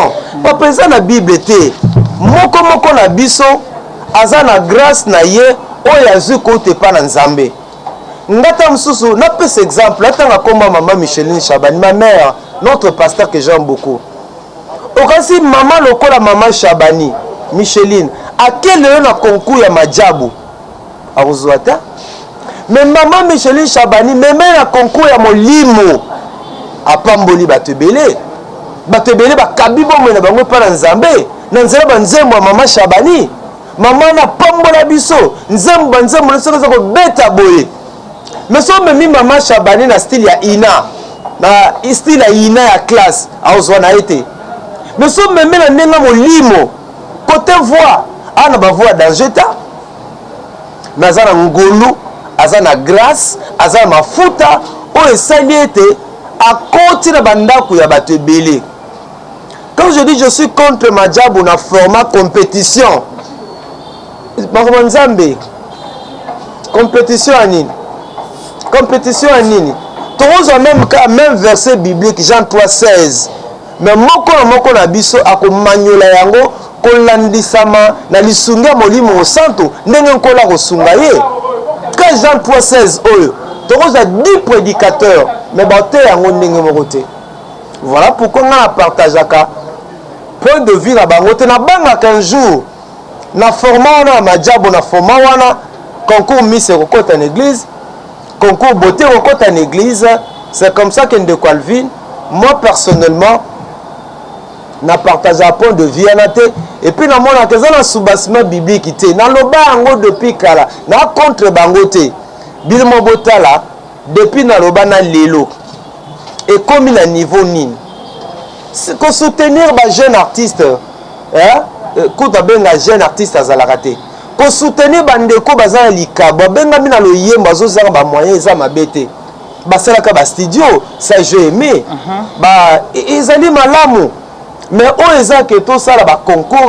pas présent na Bible té. Moko na biso aza na grâce na ye oyo azu ko te pa na Nzambe. Ngata msusu, n'a pas cet exemple. Attends, comme maman Micheline Chabani, ma mère, notre pasteur que j'aime beaucoup. Au cas si maman lokola maman Chabani, Micheline, à quel heure concours ya Madjabou? A Rosuata? Mais maman Micheline Chabani, même un concours ya Molimo. A Pamboli Batebele. Batebele ba kabibo mena bango pa Nzambe. Nanzela banzembo maman Chabani. Maman na Pambola biso. Nzembo na soko ko beta boye. Mais si on me met maman Chabani na style ya Ina, na style ya Ina ya classe, a ozwana été. Mais si on me met na nenga molimo, côté voix, ana ba voix d'angeta, mais azana ngolu, azana grâce, azana mafuta, o esali été à côté na bandako ya bato belé. Quand je dis je suis contre Madjabou na format compétition, Bakoma Nzambe, compétition à nini? Compétition à nini? Tous ont même verset biblique Jean 3:16. Mais moko na biso akomanyola yango kolandisama na lisunga molimo santo ndenge nkola kosunga ye. 1 Jean 3,16 oyo tokoza 10 prédicateurs mais baote yango ndenge moko te. Voilà pourquoi on a partagé point de vue na bango te na bangaka un jour na format wana majabo na format wana concours Miss Rokota en église, concours beauté Rokota en église. C'est comme ça que Ndeko Alvin, moi personnellement, na partagé un point de vue et puis na mona que ça na soubassement biblique te na loba yango depuis kala na contre bangote bilmo botala depuis na loba na lelo et comme il a niveau nini c'est que soutenir ba jeune artiste kuta benga jeune artiste azalakate ko soutenir bandeko bazana likabo benga mina lo yemba zo zanga ba moyen za mabete basalaka ba studio ça j'ai aimé ba ezali malamu mais on est que tout ça là bas concours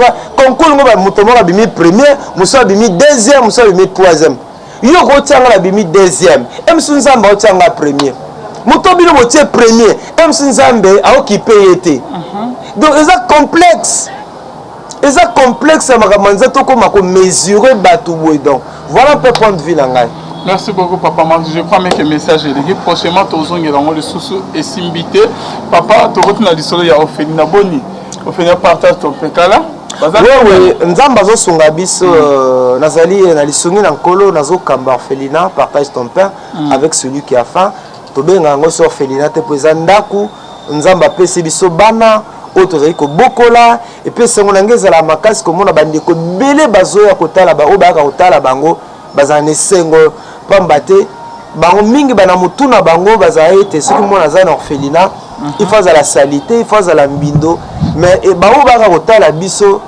ngo ba mutomo ba bimi premier muso bimi deuxième muso bimi troisième yo ko tianga la bimi deuxième em sunzamba o tianga premier muto bino mo tie premier em sunzambe a occupé été donc c'est complexe makamanza to ko mako mesurer batu boy donc voilà un peu point de vue la ngai. Merci beaucoup, Papa Marc. Je crois que le message est légué. Prochainement, tu as le sous et simbité. Papa, tu as dit que tu as fait une bonne. Tu as partagé ton pécala. Oui, nous avons songa biso nazali na lisongi na nkolo nazo kamba orphelinat partage ton pain avec celui qui a faim. To benga ngo so orphelinat te poza ndaku nzamba pesi biso bana otozali ko bokola et puis sengo nangeza la makasi ko mona bande ko belé bazo ya kotala ba obaka kotala bango bazane sengo pambate bango mingi bana mutuna bango bazaye te soki mona za na orphelinat il faut à la salité il faut à la mbindo mais e bango baka kotala biso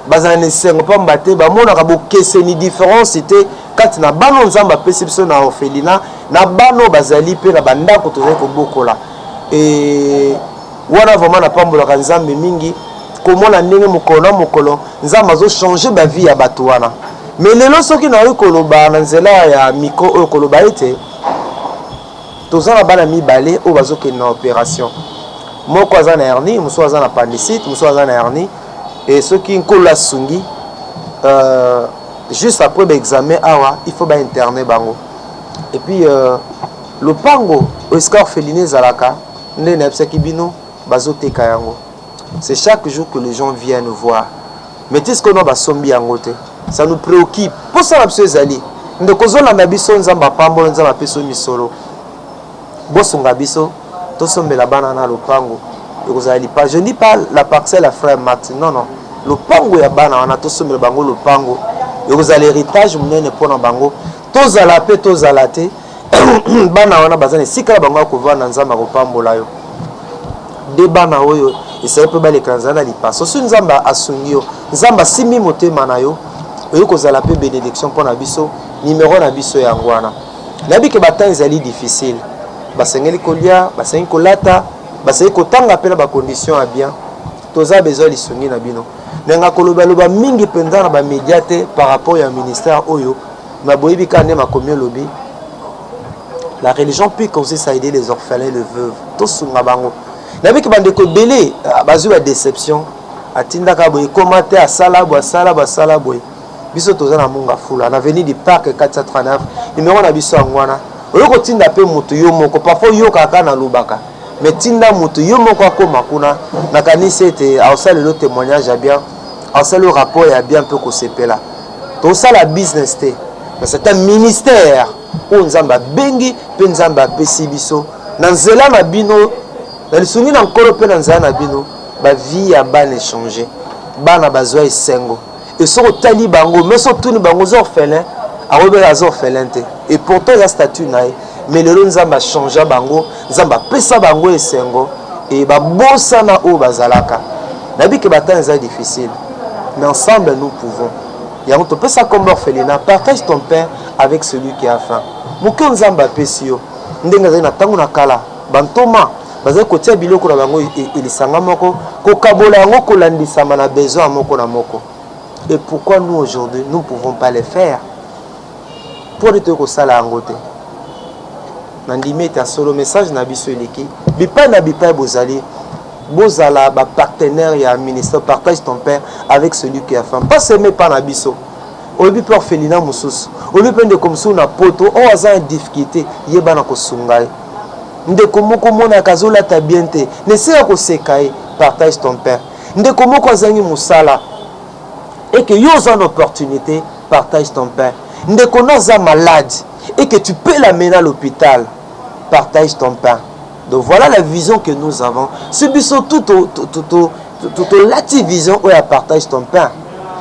bazane sengo pambate ba mona ka bokese ni différence c'était kati na bano nzamba pesi biso na orphelinat na bano bazali pe na banda ko tozali ko bokola et wana vraiment na pambola ka nzambe mingi komona ndenge mokolo nzamba zo changer ba vie ya bato wana. Mais lelo soki na koloba na nzela ya miko oyo koloba ete tozana bana mibale oyo bazoke na opération moko aza na hernie mosusu aza na appendicite mosusu aza na hernie et soki nkolo asungi juste après l'examen awa il faut interner bango et puis lopango esika orphelinat ezalaka nde na yebisaki bino bazoteka yango. C'est chaque jour que les gens viennent voir mais est-ce que nous basombi yango te. Ça nous préoccupe. Pour ça, nous allons. Nous avons des biso nzamba pambo nzamba peso misolo. Bosonga biso, to sombe la banana lo pango. Vous allez pas. Je ne dis pas la parcelle à frère Martin. Non non. Le pango ya bana wana to sombe bango lo pango. Et vous allez héritage munene pona bango. To zala pe to zalate. Bana wana bazane sika bango ko vana nzamba ko pambo la yo. De bana oyo et ça peut baler kanzana li passe. So nzamba asungio. Nzamba simi motema na yo. Et vous avez la bénédiction pour Nabiso, numéro Nabiso et Angwana. Nabi que bataille est difficile. Basengeli kolia, basengeli kolata, basengeli kotanga pela ba condition à bien. Toza besoin li songi nabino. Nenga koloba loba mingi penda na ba médiate par rapport au ministère oyo. Na boyebi kane ma commune lobby. La religion peut consister à aider les orphelins et les veuves. Tous sunga bango. Nabi que bande ko belé bazu la déception. Atinda ka boye commenter à sala boy. Biso toza na munga fula na avenue du parc 439 numéro na biso angwana oyoko tinda pe mutu yo moko parfois yo kaka na lubaka mais tinda mutu yo moko akoma kuna na kanisa ete ausala le témoignage ya bien ausala le rapport ya bien peu ko sepela to sala business te mais c'est un ministère où nzamba bengi pe nzamba pesi biso na nzela na bino na lisungi na nkolo pe na nzela na bino ba vie ya bana changer bana bazwa esengo. Et sur le tali bango, mais sur tout le bango orphelin, à Robert az orphelin te. Et pourtant il y a statut naï, mais le long zamba changea bango, zamba pesa bango et sengo, et ba bossa na o bazalaka. Nabi que bataille est difficile, mais ensemble nous pouvons. Il y a un peu ça comme orphelinat, partage ton pain avec celui qui a faim. Mouké zamba pesio, ndenga na tangu na kala, bantoma. Parce que kotia biloko na bango ilisanga moko, ko kabola yango ko landisa mana besoin moko na moko. Et pourquoi nous aujourd'hui, nous ne pouvons pas le faire? Pour ne pas ça angote. Nandimé ta solo message na biso eleki. Bipa na bipa bozali. Bozala ba partenaire ya ministère partage ton père avec celui qui a faim. Pas s'aimer pas na biso. oyebi mpe orphelinat mosusu oyebi mpe ndeko mosusu na poto oyo aza na difficulté yeba na kosunga ye ndeko moko omonaka azolata bien te nesika koseka ye partage ton père ndeko moko azangi mosala et que yo oza na opportunité partage ton père ndeko no aza malade et que tu peux l'amener à l'hôpital partage ton pain. Donc voilà la vision que nous avons. C'est tout la vision où il partage ton pain.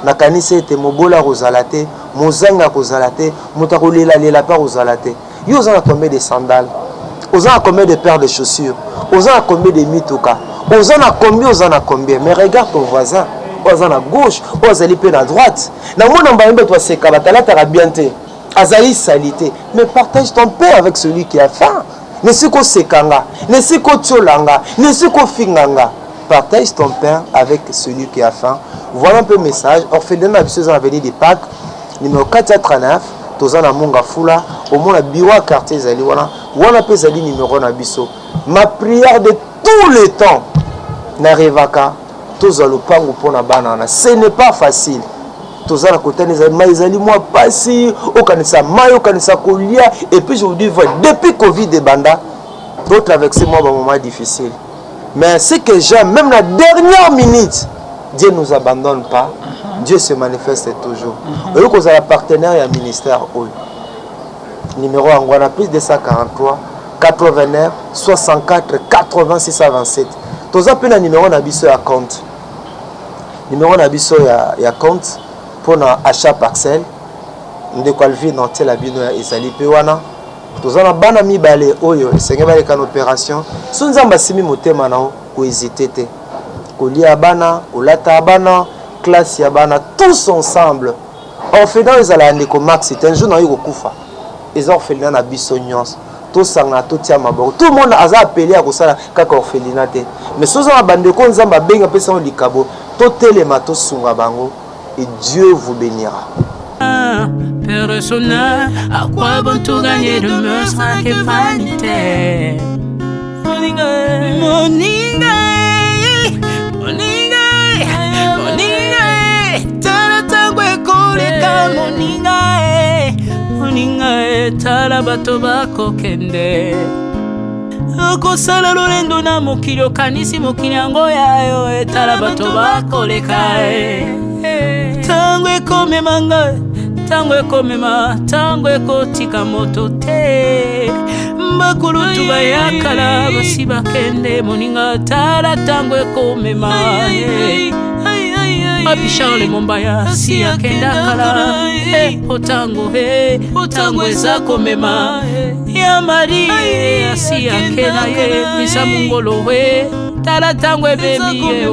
Nakanise te mobola rosalate, mozanga rosalate, motarolela lela pa rosalate. Yo za combien de sandales, oza combien de paires de chaussures, oza combien de mituka, oza combien. Mais regarde ton voisin, oza à gauche, oza lipe à droite. Na mona mbaimbe toi seka batala ta bien te. Azaï salité, mais partage ton pain avec celui qui a faim. Ne sais qu'au sekanga, ne sais qu'au tcholanga, ne sais qu'au finganga. Partage ton pain avec celui qui a faim. Voilà un peu le message. Orphelinat Abisso en avenue des Pâques, numéro 439, Tozana Monga Fula, au moins la Biwa quartier Zali. Voilà un peu Zali numéro Nabisso. Ma prière de tous les temps, Narevaka, Tozalo Pango Pona Banana. Ce n'est pas facile. Tozana côté les amis moi passé au kanisa mayo kanisa kolia et puis je vous dis depuis Covid et banda d'autres avec ces mois un moment difficile mais c'est que j'aime même la dernière minute Dieu nous abandonne pas Dieu se manifeste toujours et vous avez un partenaire et un ministère numéro en plus de 143 89 64 86 27 toza pe na numéro na biso ya compte numéro na biso ya compte pour achat parcelle ndeko alvi na tela bino ya ezali pe wana tozana bana mibale oyo esenge bale kan opération sunzamba simi motema na ko hésiter te kolia bana kolata bana classe ya bana tous ensemble orphelinat ezala ndeko max c'est un jour na yiko kufa les orphelinat na biso nyonso to sanga to tia maboko tout le monde aza appelé à kosala kaka orphelinat te mais soza bandeko nzamba benga pesa on likabo to telema to sunga bango et Dieu vous bénira. Personnel, à quoi bon tout gagner de me sera que vanité. Moninga, tala tangwe koleka moninga, tala bato bako kende. Kosala lolendo na mokili okanisi mokili yango yayo etala bato bakoleka tango ekomema ngai tango ekomema tango ekotika moto te bakulutu bayakala basi bakende moninga tala tango ekomema Papi Charles Mombaya si akenda kala otango eza komema ya Maria si akena ye misa mungolo we tala tango ebebi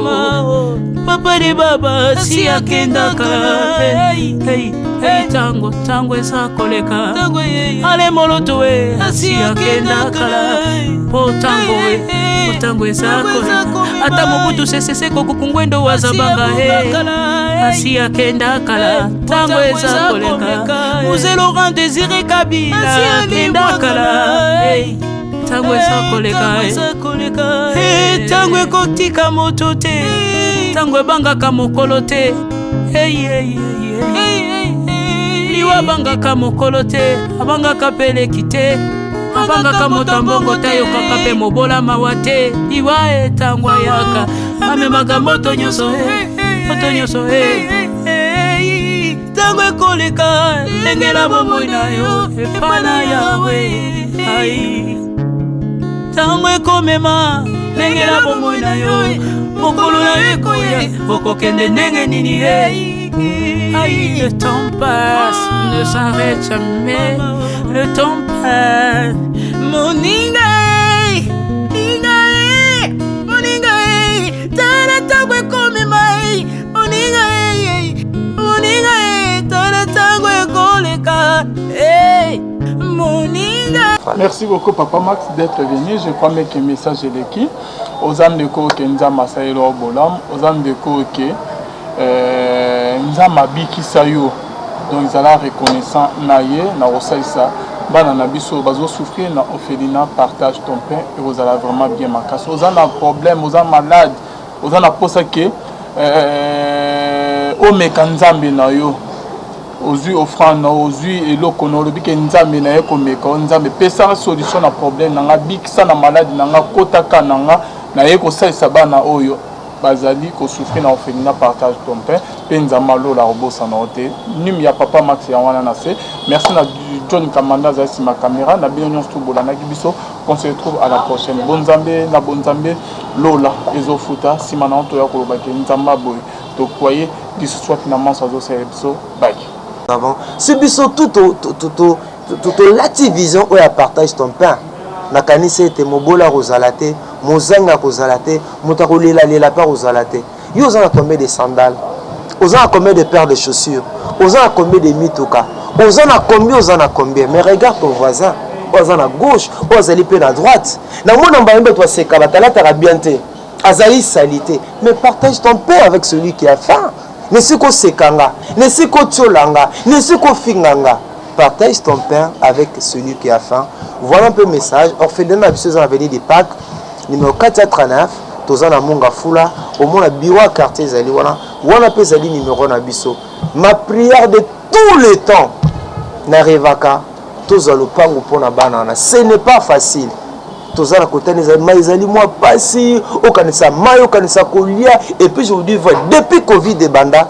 papa de baba si akenda kala tango eza koleka ale moloto we si akenda kala otango eza koleka ata mobutu sesese kokukungwendo wazabanga asi akenda kala tango eza koleka Mzee Laurent Désiré Kabila akenda kala tango eza koleka tango ekotika moto te tango ebangaka mokolo te liwa bangaka mokolo te abangaka peleki te abangaka moto mbongo tayokaka mpe mobola mawa te liwa etango yaka amemaka moto nyonso tango ekoleka engela bomoi na yo epana yawe tango ekomema engela bomoi na yo mokolo na yo ekoya okokende ndenge nini le temps passe ne s'arrête jamais le temps passe moninga tala tango ekomema moninga tala tango ekoleka moninga. Merci beaucoup Papa Max d'être venu. Je crois que le message est l'équipe. Aux âmes de quoi que nous avons massé leur bolam, aux âmes de quoi que nous avons habillé sayo. Donc ils allaient reconnaissant naïe na osaïsa. Bana na biso bazo souffrir na orphelinat partage ton pain et vous allez vraiment bien marquer. Aux âmes problème, aux âmes malades, aux âmes pour ça que o mekanzambe na yo ozui offrande ozui eloko na lobi ke nzambe na ye komeka nzambe pesa solution na problème nanga bikisa na maladie nanga kotaka nanga na ye kosalisa bana oyo bazali kosouffrir na orphelinat partage ton pain pe nzambe alola kobosa na ote nimi ya papa Max ya wana na se merci na John Kamanda azali sima caméra na bino nyonso tobolanaki biso qu'on se retrouve à la prochaine bonzambe na bonzambe lola ezofuta sima na oto ya kolobaki nzambe boy to croyez que ce soit finalement ça zo biso bye avant c'est biso tout la vision où ya partage ton pain na kanisa ete mobola rozalate mozanga kozalate mutakolela lela pa rozalate yo za combien de sandales oza combien de paires de chaussures oza combien de mituka oza na combien mais regarde ton voisin oza na gauche ozali pe na droite na mona mbayembe toi seka batalata bien te azali salité mais partage ton pain avec celui qui a faim ne siko sekanga ne siko tsolanga ne siko finganga partage ton pain avec celui qui a faim. Voilà un peu le message. Orphelinat Biso en avenue des Pâques, numéro 439, Tozana Munga Fula, au moins la bureau quartier Zali. Voilà un peu Zali numéro Nabiso. Ma prière de tous les temps, Narevaka, Tozalo Pango Pona Banana. Ce n'est pas facile. Tozana Kotane Zali, moi passi, au Kanisa Mayo, Kanisa Kolia, et puis je vous dis, depuis Covid et Banda,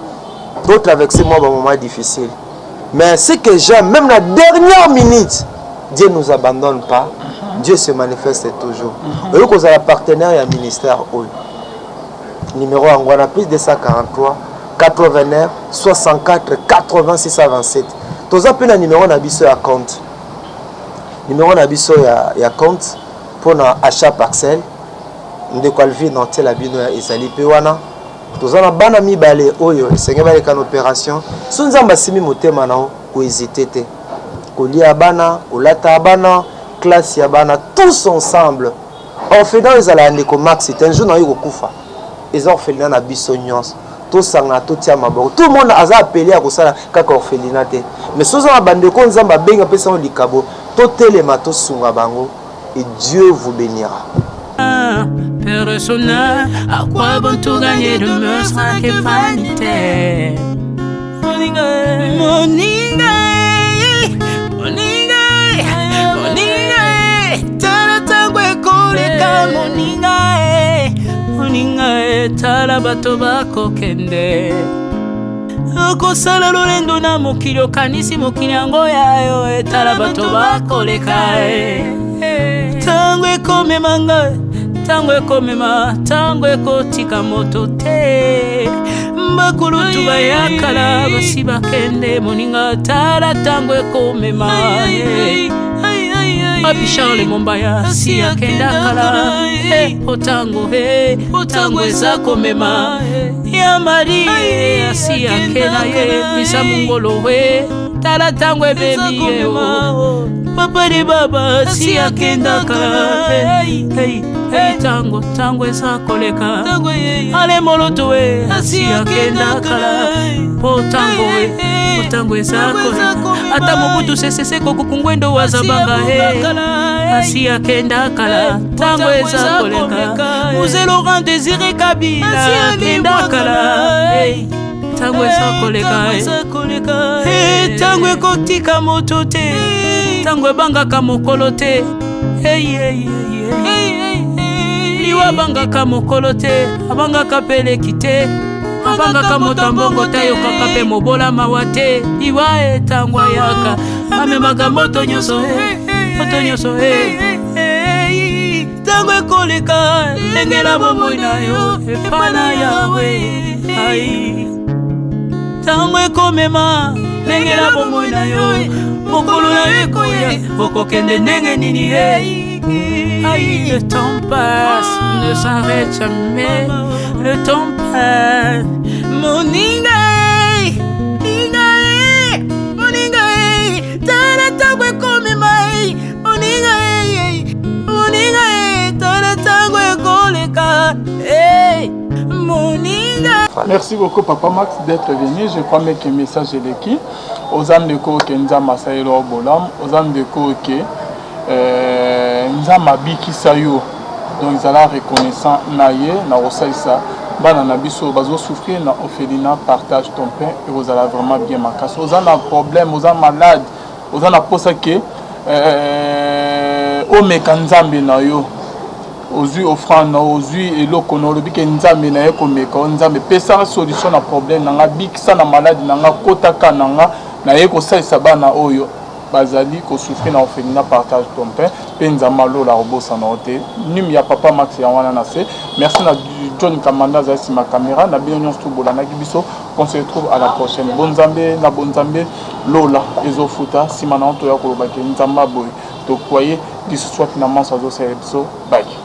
d'autres avec ces mois, un moment difficile. Mais ce que j'aime, même la dernière minute, Dieu ne nous abandonne pas. Dieu se manifeste toujours. Et vous avez un partenaire et un ministère. Numéro Angwana, plus de 143, 89, 64, 86 à 27. Tous avez un numéro Nabiso à compte. Numéro Nabiso à compte pour l'achat parcelle. Nous devons vivre dans tel abino et Zali Pewana. Tous en bana mi balé oyo esenge balé kan opération sunzamba simi motema nao ko hésiter te ko lia bana ko lata bana classe ya bana tous ensemble en faisant les ala ndeko Max c'est un jour na yiko kufa les orphelins na biso nyons to sanga to tia maboko tout le monde aza appelé à ko sala kaka orphelinat te mais sozo na bandeko nzamba benga pesa on likabo to telema to sunga bango et Dieu vous bénira. Personne à quoi bon tout gagner de me sera que vanité. Moninga, tala tangwe koleka moninga, tala bato bako kende. Kosala lolendo na mokili okanisi mokili yango yayo tala bato bako leka. Tangwe komemanga tango ekomema tango ekotika moto te mbakulutu bayakala basi bakende moninga tala tango ekomema Papi Charles Mombaya si akenda kala otango eza komema ya Maria si akena ye misa mungolo we tala tango ebebi papa de baba si akenda kala tango eza koleka ale moloto we si akenda kala tango eza koleka ata mobutu sesese kokukungwendo wazabanga asi akenda kala tango eza koleka Mzee Laurent Désiré Kabila akenda kala tango eza koleka tango ekotika moto te tango ebangaka mokolo te liwa bangaka mokolo te abangaka peleki te abangaka moto mbongo te ayokaka mpe mobola mawa te liwa tango ayaka amemaka moto nyonso tango ekoleka engela bomoi na yo epana yawe tango ekomema engela bomoi na yo mokolo na yo ekoya okokende ndenge nini le temps passe, ne s'arrête jamais. Le temps passe. Moninga, tala tango ekomema moninga, tala tango ekoleka moninga. Merci beaucoup Papa Max d'être venu. Je crois que le message est l'équipe. Aux âmes de Kenza Masaïlo Bolam, aux âmes de Koke. Nzama biki sayo donc ils allaient reconnaissant naye na osaisa bana na biso bazo souffrir na orphelinat partage ton pain et vous allez vraiment bien makasi oza na problème oza malade oza na posa ke omeka nzambe na yo ozwi offrande ozwi eloko na olobi ke nzambe na ye komeka o nzambe pesa solution na problème nanga bikisa na malade nanga kotaka nanga na ye kosalisa bana oyo bazali kosouffrir na orphelinat partage ton pain mpe nzambe alola kobosana o te nime ya papa max ya wana na se merci na John Kamanda azali nsima caméra na bino nyonso tobolanaki biso on se retrouve à la prochaine bonzambe na bonzambe lola ezofuta nsima na oyo toya kolobaki nzambe aboye tokwaye lisu soit finalement azosala biso bye.